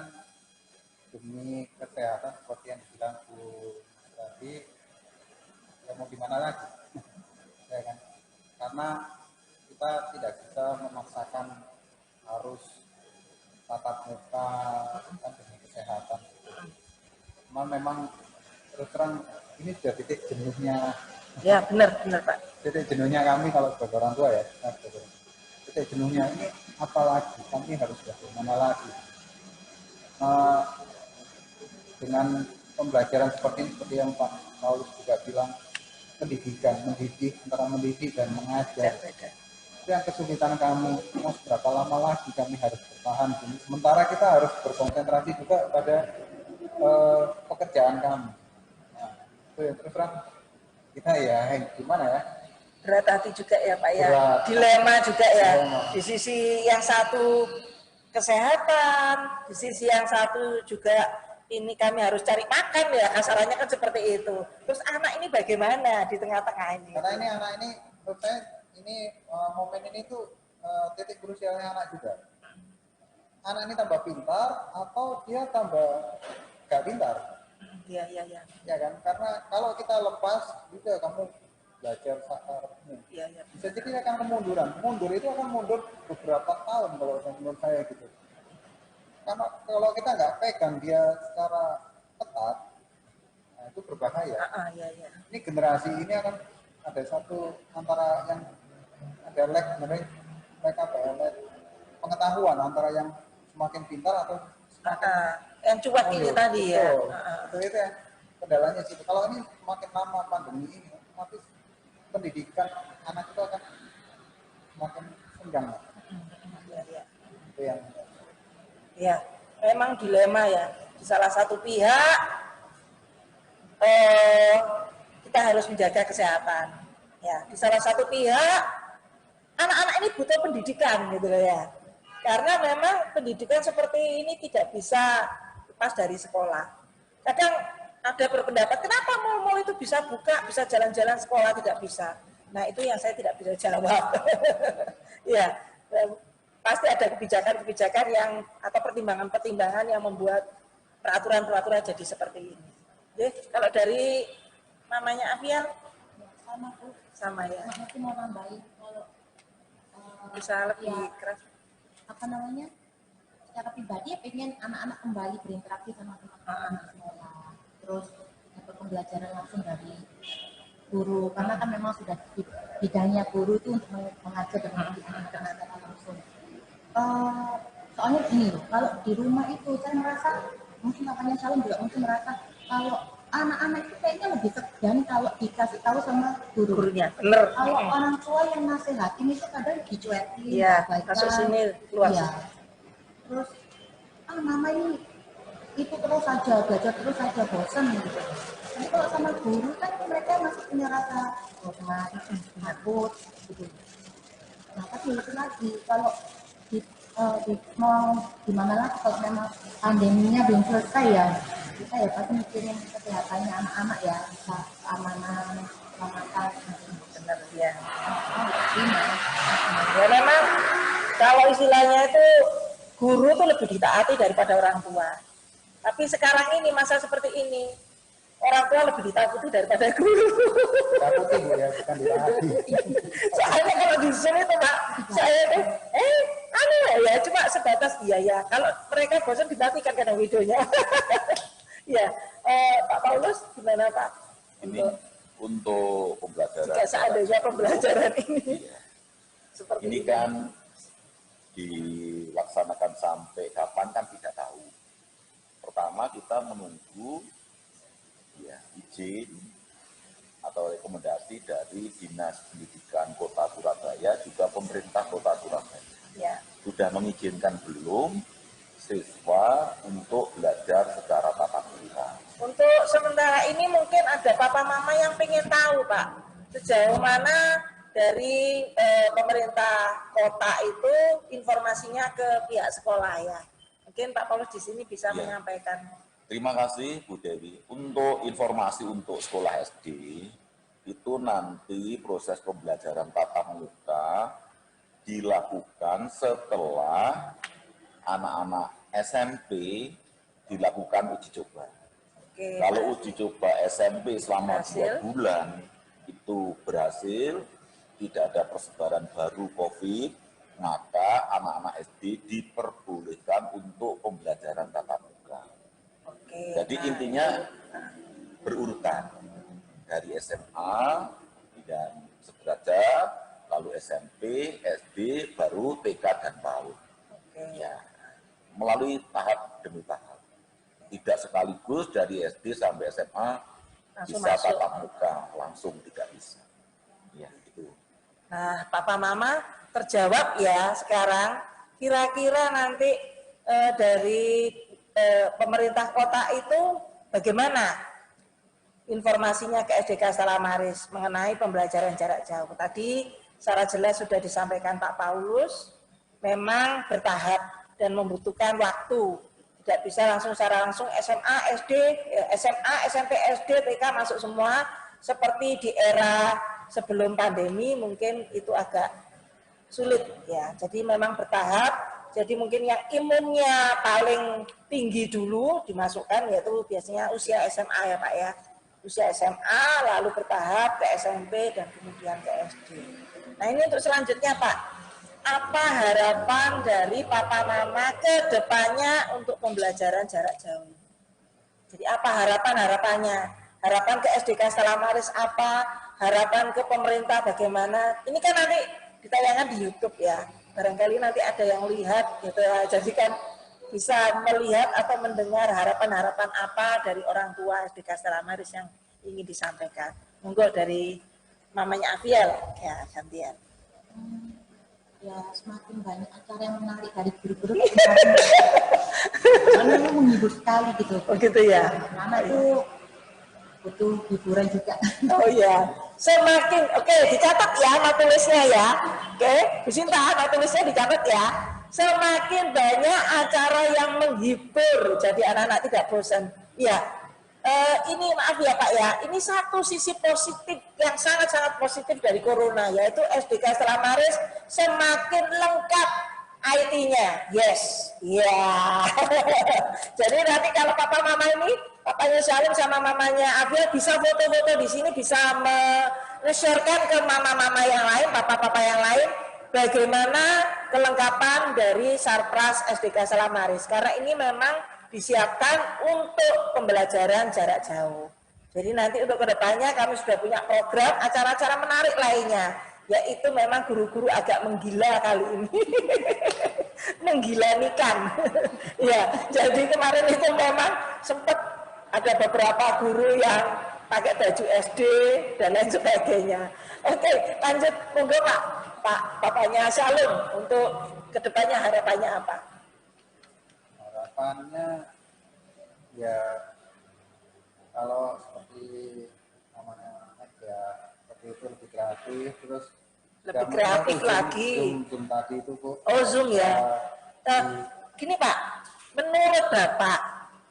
demi kesehatan seperti yang dibilang Bu tadi, ya mau gimana lagi? Ya kan? Karena kita tidak bisa memaksakan harus tatap muka kan demi kesehatan. Cuma memang terus terang ini sudah titik jenuhnya. Ya benar Pak. Titik jenuhnya kami kalau sebagai orang tua ya. Titik jenuhnya ini apalagi kami harus bagaimana lagi dengan pembelajaran seperti ini, seperti yang Pak Paulus juga bilang, pendidikan, mendidik, antara mendidik dan mengajar. Itu yang kesulitan kami, mau berapa lama lagi kami harus bertahan. Sementara kita harus berkonsentrasi juga pada pekerjaan kami. Nah, itu ya terus terang kita ya gimana ya? Berat hati juga ya Pak ya. Berat. Dilema juga ya. Dilema. Di sisi yang satu kesehatan, di sisi yang satu juga ini kami harus cari makan ya, kasarannya kan seperti itu. Terus anak ini bagaimana di tengah-tengah ini? Karena ini anak ini, menurut saya ini momen ini tuh titik krusialnya anak juga. Anak ini tambah pintar atau dia tambah gak pintar? Iya. Ya kan, karena kalau kita lepas juga kamu belajar sakarmu. Iya, iya. Bisa jadi akan kemunduran. Mundur itu akan mundur beberapa tahun kalau menurut saya gitu. Karena kalau kita nggak pegang dia secara ketat, nah itu berbahaya. Iya, iya. Ini generasi ini akan ada satu antara yang ada lag, mereka lag pengetahuan antara yang semakin pintar atau yang cuek ini tadi ya. Itu ya kendalanya sih. Kalau ini makin lama pandemi ini, otomatis pendidikan anak itu akan semakin senggang. Itu yang ya, memang dilema ya. Di salah satu pihak kita harus menjaga kesehatan. Ya, di salah satu pihak anak-anak ini butuh pendidikan gitu loh ya. Karena memang pendidikan seperti ini tidak bisa lepas dari sekolah. Kadang ada berpendapat, kenapa mal-mal itu bisa buka, bisa jalan-jalan, sekolah tidak bisa. Nah, itu yang saya tidak bisa jawab. Ya, pasti ada kebijakan-kebijakan yang atau pertimbangan-pertimbangan yang membuat peraturan-peraturan jadi seperti ini. Oke, kalau dari mamanya Afian, sama ya. Masih mau nambahin kalau Bisa lebih ya, keras. apa namanya, secara pribadi pengen anak-anak kembali berinteraksi sama teman-teman sekolah, terus dapat pembelajaran langsung dari guru, karena kan memang sudah bidangnya guru itu untuk mengajar dan mendidik anak-anak secara langsung. Soalnya ini loh, kalau di rumah itu saya merasa, mungkin papanya Salam juga mungkin merasa kalau anak-anak itu kayaknya lebih segan kalau dikasih tahu sama gurunya. Bener. Kalau orang tua yang nasihatin itu kadang dicuekin, Iya, masuk sini luas. Ya. Terus, mama ini itu terus saja, belajar terus saja, bosan gitu. Tapi kalau sama guru kan mereka masih punya rasa hormat, takut gitu. Nah, tapi itu lagi, kalau mau gimana lagi kalau memang pandeminya belum selesai ya, kita ya pasti mikirin kesehatannya anak-anak ya, keamanan, keselamatan. Benar ya. Ya memang kalau istilahnya itu guru itu lebih ditaati daripada orang tua. Tapi sekarang ini masa seperti ini orang tua lebih ditakuti daripada guru. takuti Bu ya, bukan ditaati. Soalnya kalau di sini tuh Pak, saya tuh ya cuma sebatas iya. Kalau mereka bosan dimatikan kadang videonya. Ya, Pak Paulus gimana Pak? Ini untuk pembelajaran. Jika seandainya pembelajaran ini. Iya. Seperti ini kan dilaksanakan sampai kapan kan tidak tahu. Pertama kita menunggu ya, izin atau rekomendasi dari Dinas Pendidikan Kota Surabaya, juga pemerintah Kota Surabaya. ya. Sudah mengizinkan belum siswa untuk belajar secara tatap muka. Untuk sementara ini mungkin ada papa mama yang pengen tahu Pak, sejauh mana dari pemerintah kota itu informasinya ke pihak sekolah ya. Mungkin Pak Paulus di sini bisa menyampaikan. Terima kasih Bu Dewi. Untuk informasi untuk sekolah SD, itu nanti proses pembelajaran tatap muka dilakukan setelah anak-anak SMP dilakukan uji coba. Oke. Kalau uji coba SMP selama 2 bulan itu berhasil, tidak ada persebaran baru COVID, maka anak-anak SD diperbolehkan untuk pembelajaran tatap muka. Oke. Jadi intinya berurutan dari SMA dan sederajat, lalu SMP, SD, baru TK dan PAUD. Ya, melalui tahap demi tahap. Tidak sekaligus dari SD sampai SMA Langsung bisa masuk. tatap muka, langsung tidak bisa. Ya, itu. Nah, Papa Mama terjawab ya sekarang. Kira-kira nanti dari pemerintah kota itu bagaimana informasinya ke SDK Salamaris mengenai pembelajaran jarak jauh? Tadi secara jelas sudah disampaikan Pak Paulus, memang bertahap dan membutuhkan waktu. Tidak bisa langsung secara langsung SMA, SD, SMA, SMP, SD, TK masuk semua. Seperti di era sebelum pandemi mungkin itu agak sulit ya. Jadi memang bertahap. Jadi mungkin yang imunnya paling tinggi dulu dimasukkan, yaitu biasanya usia SMA ya Pak ya. usia SMA, lalu bertahap ke SMP dan kemudian ke SD. Nah ini untuk selanjutnya Pak, apa harapan dari Papa Mama ke depannya untuk pembelajaran jarak jauh? Jadi apa harapan-harapannya? Harapan ke SDK Selamaris apa? Harapan ke pemerintah bagaimana? Ini kan nanti ditayangan di YouTube ya. Barangkali nanti ada yang lihat gitu ya. Jadi kan bisa melihat atau mendengar harapan-harapan apa dari orang tua SDK Selamaris yang ingin disampaikan. Monggo dari mamanya Afiel ya gantian. Ya semakin banyak acara yang menarik dari guru-guru karena itu menghibur sekali gitu. Oh gitu ya. Anak itu butuh hiburan juga. Oh iya. Semakin oke, dicatat ya mat tulisnya ya. Oke, Bu Sinta mat tulisnya dicatat ya. Semakin banyak acara yang menghibur, jadi anak-anak tidak bosan. Iya. Ini maaf ya Pak ya, ini satu sisi positif yang sangat-sangat positif dari corona, yaitu SDK Selamaris semakin lengkap IT-nya. Yes, ya. Jadi nanti kalau papa mama ini, papanya Salim sama mamanya Afiel bisa foto-foto di sini, bisa men-sharekan ke mama-mama yang lain, papa-papa yang lain, bagaimana kelengkapan dari Sarpras SDK Selamaris. Karena ini memang disiapkan untuk pembelajaran jarak jauh. Jadi nanti untuk kedepannya kami sudah punya program acara-acara menarik lainnya, yaitu memang guru-guru agak menggila kali ini. Menggilanikan. Ya, jadi kemarin itu memang sempat ada beberapa guru yang pakai baju SD dan lain sebagainya. Oke, lanjut monggo Pak bapaknya Shalom untuk kedepannya harapannya apa? Harapannya ya kalau seperti namanya ya seperti itu lebih kreatif, terus lebih kreatif lagi. Zoom tadi itu Bu. Oh Zoom ya. Gini Pak, menurut Bapak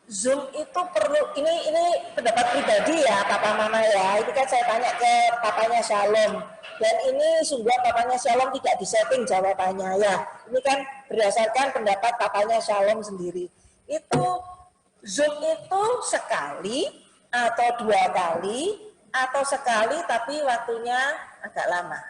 Zoom itu perlu, ini pendapat pribadi ya Papa Mama ya. Ini kan saya tanya ke papanya Shalom. Dan ini sungguh papanya Shalom tidak disetting jawabannya ya. Ini kan berdasarkan pendapat papanya Shalom sendiri. Itu Zoom itu sekali atau 2 kali atau sekali tapi waktunya agak lama.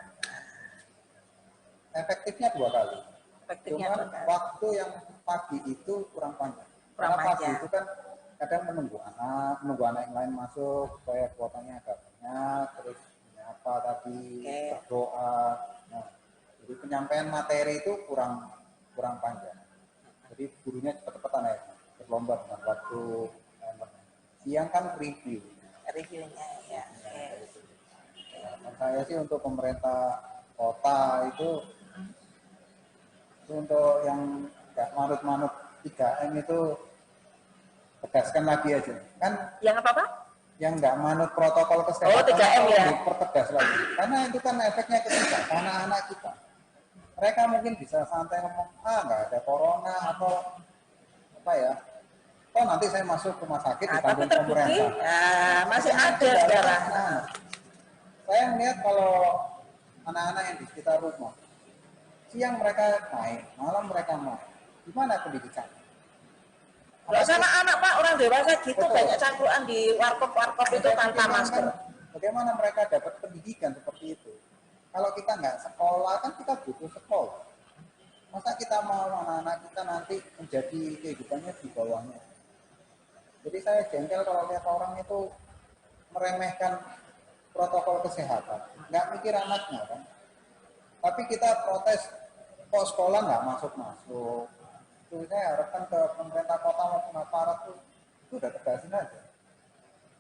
Efektifnya 2 kali. Efektifnya Cuman 2 kali. waktu yang pagi itu kurang panjang. Karena pagi itu kan kadang menunggu anak yang lain masuk supaya kuotanya agak banyak, terus apa tadi berdoa. Nah, jadi penyampaian materi itu kurang panjang. Jadi gurunya cepet-cepetan ya, berlomba dengan waktu. Siang kan reviewnya ya. Nah, saya sih untuk pemerintah kota itu untuk yang nggak manut-manut 3M itu tegaskan lagi aja. Kan yang apa Pak? Yang nggak manut protokol kesehatan. Oh 3M ya. Dipertegas lagi. Karena itu kan efeknya ke kita, anak-anak kita. Mereka mungkin bisa santai ngomong, nggak ada corona atau apa ya. Oh nanti saya masuk rumah sakit ditanggung pemerintah. Nah, masih ada sekarang. Nah, saya melihat kalau anak-anak yang di sekitar rumah, siang mereka main, malam mereka main. Gimana pendidikan? Kalau sama anak Pak, orang dewasa gitu. Betul. Banyak cangkruan di warkop itu tanpa masker. Bagaimana mereka dapat pendidikan seperti itu? Kalau kita nggak sekolah, kan kita butuh sekolah. Masa kita mau anak-anak kita nanti menjadi kehidupannya di bawahnya? Jadi saya jengkel kalau lihat orang itu meremehkan protokol kesehatan. Nggak mikir anaknya kan. Tapi kita protes, kok sekolah nggak masuk-masuk. Itu saya harapkan ke pemerintah kota maupun aparat itu udah tegasin aja.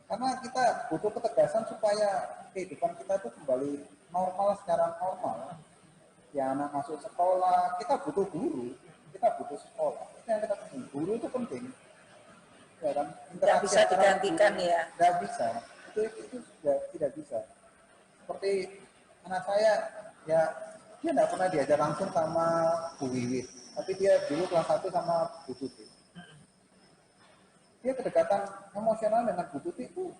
Karena kita butuh ketegasan supaya kehidupan kita itu kembali normal secara normal. Ya anak masuk sekolah, kita butuh guru, kita butuh sekolah. Itu yang kita penting. Guru itu penting. Ya kan? Tidak bisa digantikan guru, ya. Tidak bisa. Itu tidak bisa. Seperti anak saya, ya dia tidak pernah diajar langsung sama Bu Wiwit. Tapi dia dulu kelas 1 sama Bu Tuti. Dia kedekatan emosional dengan Bu Tuti itu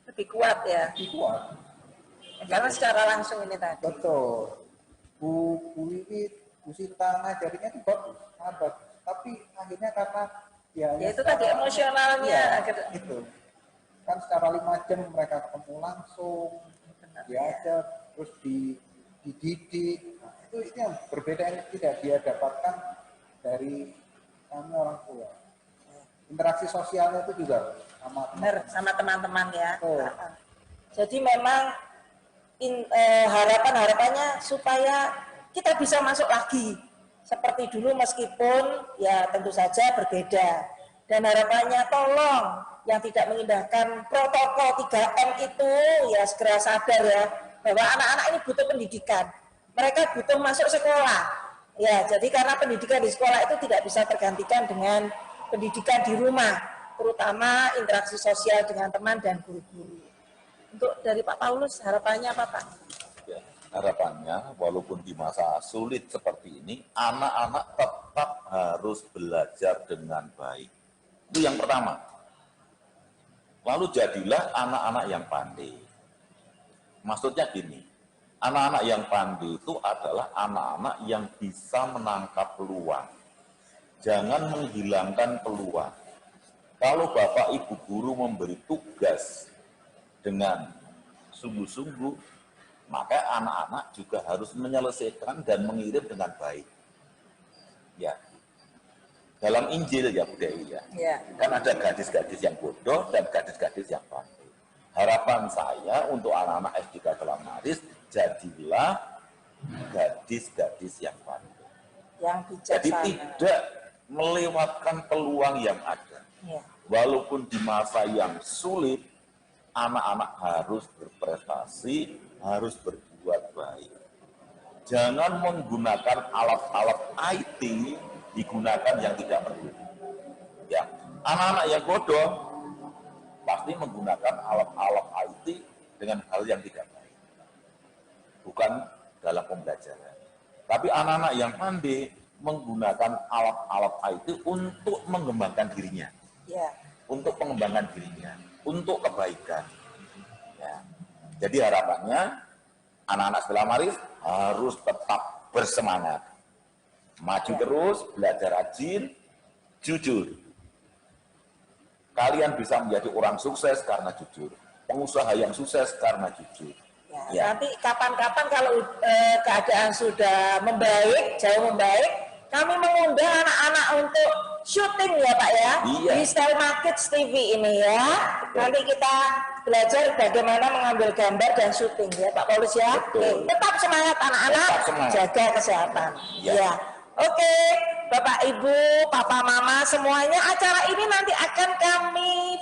lebih kuat ya. Lebih kuat. Karena secara langsung ini tadi. Betul. Bu Wiwit, Bu Sinta ngajarinya itu bagus, sangat bagus. Tapi akhirnya karena ya itu tadi emosionalnya. Itu. kan secara 5 jam mereka ketemu langsung, diajar, terus dididik. Nah, itu yang berbeda yang tidak dia dapatkan dari kami orang tua. Interaksi sosialnya itu juga sama teman-teman ya. Oh. Jadi memang harapannya supaya kita bisa masuk lagi seperti dulu, meskipun ya tentu saja berbeda. Dan harapannya tolong yang tidak mengindahkan protokol 3M itu ya segera sadar ya bahwa anak-anak ini butuh pendidikan. Mereka butuh masuk sekolah. Ya, jadi karena pendidikan di sekolah itu tidak bisa tergantikan dengan pendidikan di rumah, terutama interaksi sosial dengan teman dan guru-guru. Untuk dari Pak Paulus, harapannya apa Pak? Ya, harapannya walaupun di masa sulit seperti ini, anak-anak tetap harus belajar dengan baik. Itu yang pertama. Lalu jadilah anak-anak yang pandai. Maksudnya gini, anak-anak yang pandai itu adalah anak-anak yang bisa menangkap peluang. Jangan menghilangkan peluang. Kalau Bapak Ibu guru memberi tugas dengan sungguh-sungguh, maka anak-anak juga harus menyelesaikan dan mengirim dengan baik. Ya, dalam Injil ya Bu Dewi ya, kan ada gadis-gadis yang bodoh dan gadis-gadis yang pandai. Harapan saya untuk anak-anak SDK Selamaris, jadilah gadis-gadis yang pandai. Yang bijaksana. Jadi tidak melewatkan peluang yang ada. Ya. Walaupun di masa yang sulit, anak-anak harus berprestasi, harus berbuat baik. Jangan menggunakan alat-alat IT digunakan yang tidak perlu. Ya, anak-anak yang bodoh pasti menggunakan alat-alat IT dengan hal yang tidak baik. Bukan dalam pembelajaran. Tapi anak-anak yang pandai menggunakan alat-alat IT untuk mengembangkan dirinya. Ya. Untuk pengembangan dirinya, untuk kebaikan. Ya. Jadi harapannya anak-anak Selamaris harus tetap bersemangat. Maju terus, belajar rajin, jujur. Kalian bisa menjadi orang sukses karena jujur. Pengusaha yang sukses karena jujur. Ya. Nanti kapan-kapan kalau keadaan sudah membaik, jauh membaik, kami mengundang anak-anak untuk syuting ya Pak ya, di Stelma Kids TV ini ya. Nanti kita belajar bagaimana mengambil gambar dan syuting ya Pak Paulus ya. Oke. Tetap semangat anak-anak, jaga kesehatan. Ya. Oke, Bapak Ibu, Papa Mama semuanya, acara ini nanti akan kami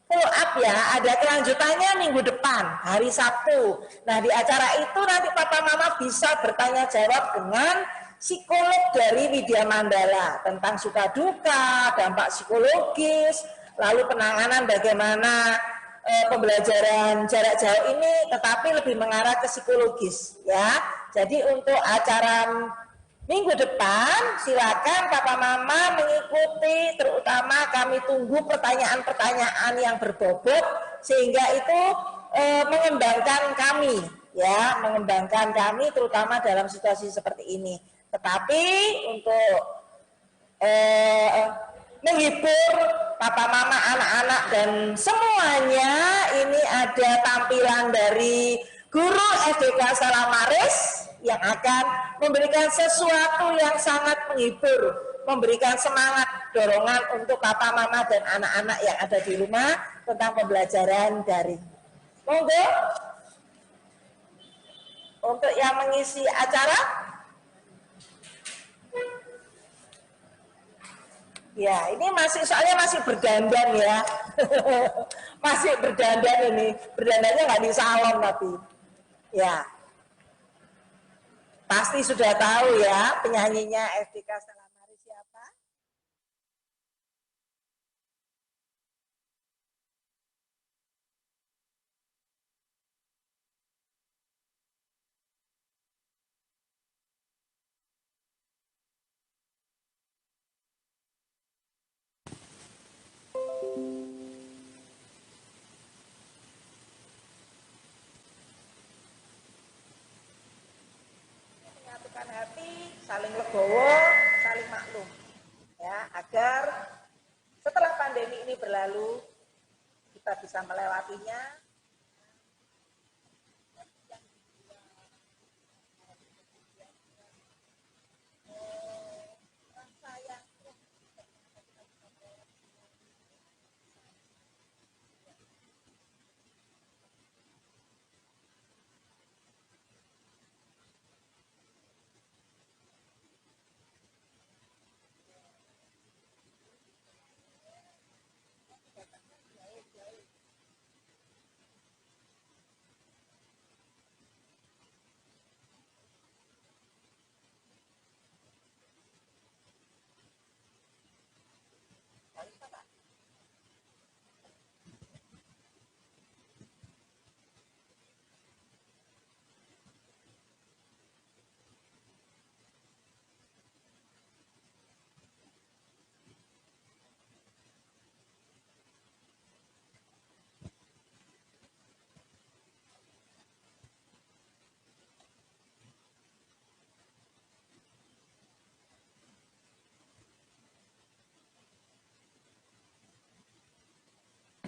follow up ya. Ada kelanjutannya minggu depan, hari Sabtu. Nah di acara itu nanti Papa Mama bisa bertanya jawab dengan psikolog dari Widya Mandala tentang suka duka, dampak psikologis, lalu penanganan bagaimana pembelajaran jarak jauh ini, tetapi lebih mengarah ke psikologis ya. Jadi untuk acara minggu depan silakan Papa Mama mengikuti, terutama kami tunggu pertanyaan-pertanyaan yang berbobot sehingga itu mengembangkan kami ya, mengembangkan kami terutama dalam situasi seperti ini. Tetapi untuk menghibur Papa Mama, anak-anak dan semuanya, ini ada tampilan dari guru SDK Selamaris yang akan memberikan sesuatu yang sangat menghibur, memberikan semangat, dorongan untuk Papa Mama dan anak-anak yang ada di rumah tentang pembelajaran daring. Monggo untuk yang mengisi acara. Ya, ini soalnya masih berdandan ya. Masih berdandan ini. Berdandannya nggak di salon tapi. Ya. Pasti sudah tahu ya penyanyinya SDK Selamaris siapa? Menyatukan hati, saling legowo, saling maklum, ya agar setelah pandemi ini berlalu kita bisa melewatinya.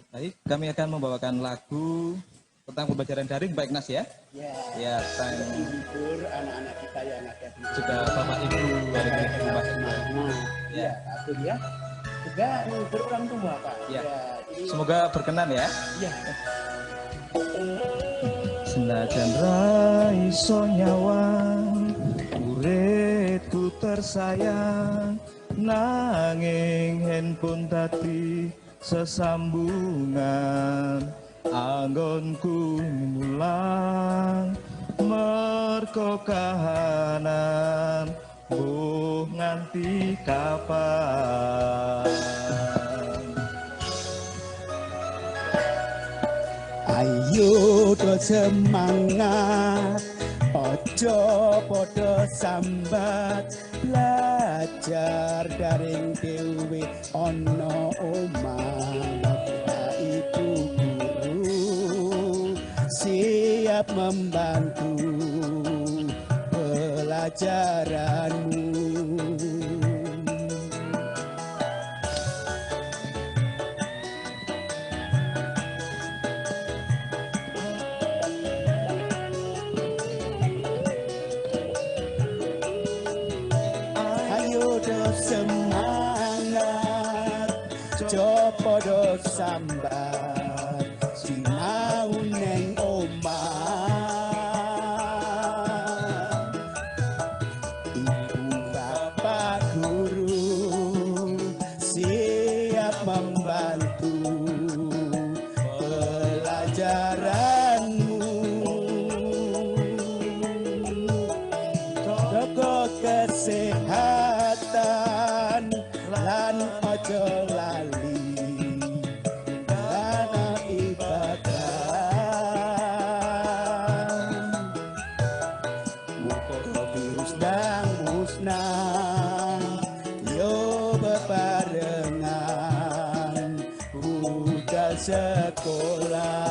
Baik, kami akan membawakan lagu tentang pembelajaran daring, Pak Ignas ya. Ya, menghibur anak-anak kita yang ada di juga Bapak Ibu dari rumah semua. Ya, aku ya. Juga menghibur orang tua, Pak. Ya. Ini... Semoga berkenan ya. Ya. Senajan raiso nyawang uripku tersayang, nanging handphone tadi sesambungan anggonku mulang merko kahanan buh nganti kapan. Ayo do semangat, ojo podo sambat, belajar daring dewe ono omah. Ibu guru siap membantu pelajaranmu. Semangat, copodo sambat, sinau neng omah. Ibu bapak guru siap membantu pelajaranmu. Jaga kesehatan lan ojo lali dana ibadah. Muga virus dan musnah yo bebarengan budal sekolah.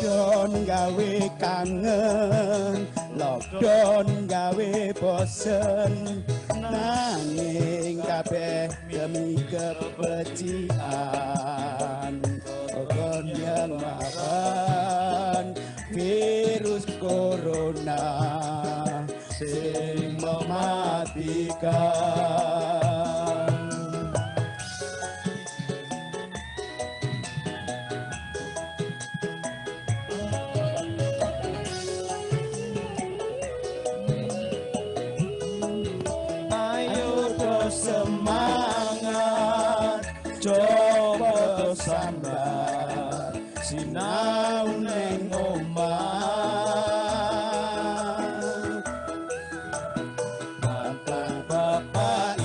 Lockdown gawe kangen, lockdown gawe bosen, nanging kabeh demi kebencian. Kon yang makan virus corona sing mematikan. Semangat, coba sambat, sinau neng omah. Bapak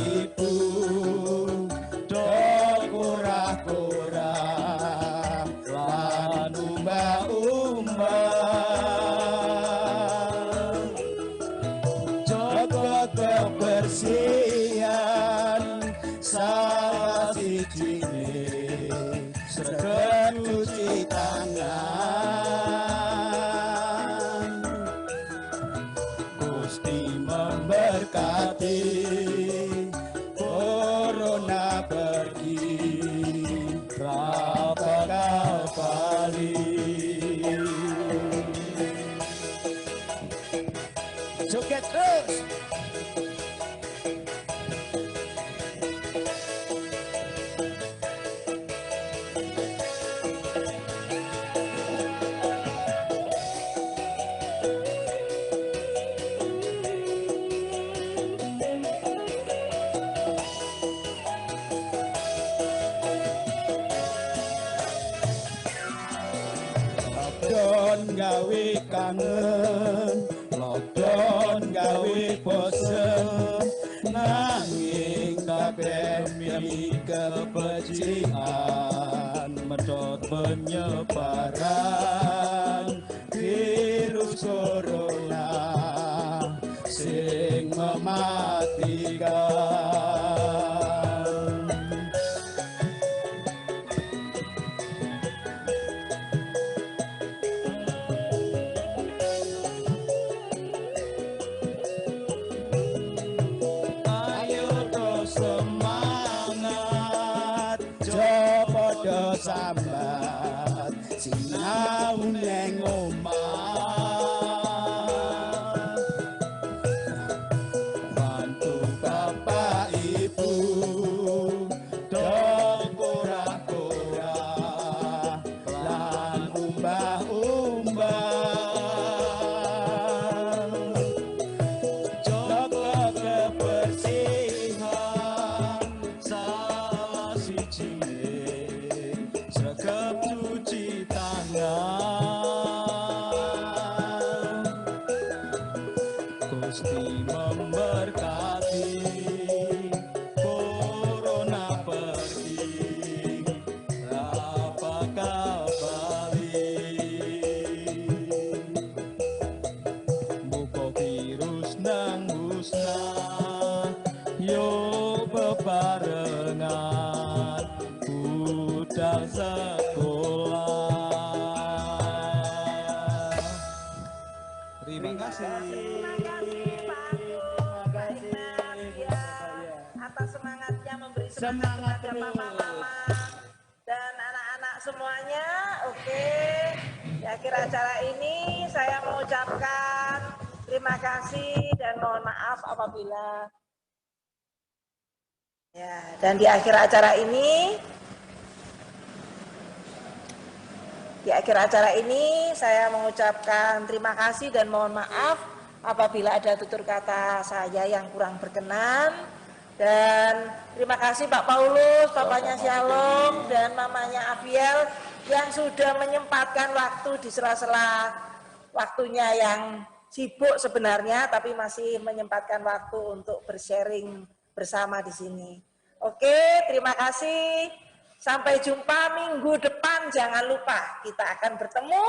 mati, corona pergi, bakal balik. Joget terus. Lockdown gawe kangen, lockdown gawe bosen, nanging kabeh demi kebajikan, medhot penyebaran virus corona sing mematikan. Semangat, coba do sambat, sinau neng omah. Bantu bapak ibu, do kurah-kurah, lan umbah-umbah. Jaga kebersihan, salah sijine, sregep cuci tangan. Gusti memberkati, corona pergi, ra bakal balik. Muga virus nang musnah, yo bebarengan, budal sekolah. Terima kasih. Atas semangatnya memberi semangat kepada mama-mama dan anak-anak semuanya. Oke, di akhir acara ini saya mengucapkan terima kasih dan mohon maaf apabila ya, dan di akhir acara ini saya mengucapkan terima kasih dan mohon maaf apabila ada tutur kata saya yang kurang berkenan. Dan terima kasih Pak Paulus, papanya Shalom, dan mamanya Abiel yang sudah menyempatkan waktu di sela-sela waktunya yang sibuk sebenarnya, tapi masih menyempatkan waktu untuk bersharing bersama di sini. Oke, terima kasih. Sampai jumpa minggu depan, jangan lupa kita akan bertemu,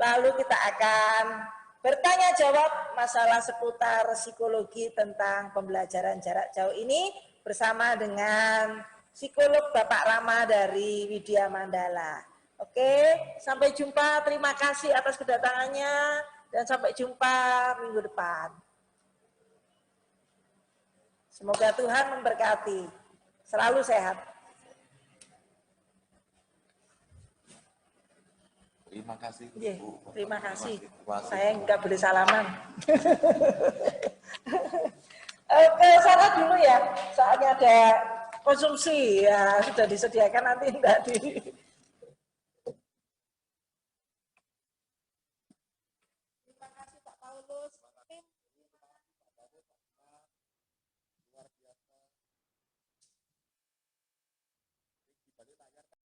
lalu kita akan bertanya jawab masalah seputar psikologi tentang pembelajaran jarak jauh ini bersama dengan psikolog Bapak Rama dari Widya Mandala. Oke, sampai jumpa. Terima kasih atas kedatangannya dan sampai jumpa minggu depan. Semoga Tuhan memberkati. Selalu sehat. Terima kasih. Bu. Terima kasih. Saya nggak boleh salaman. Oke, salat dulu ya. Soalnya ada konsumsi ya sudah disediakan, nanti enggak di. Terima kasih Pak Paulus.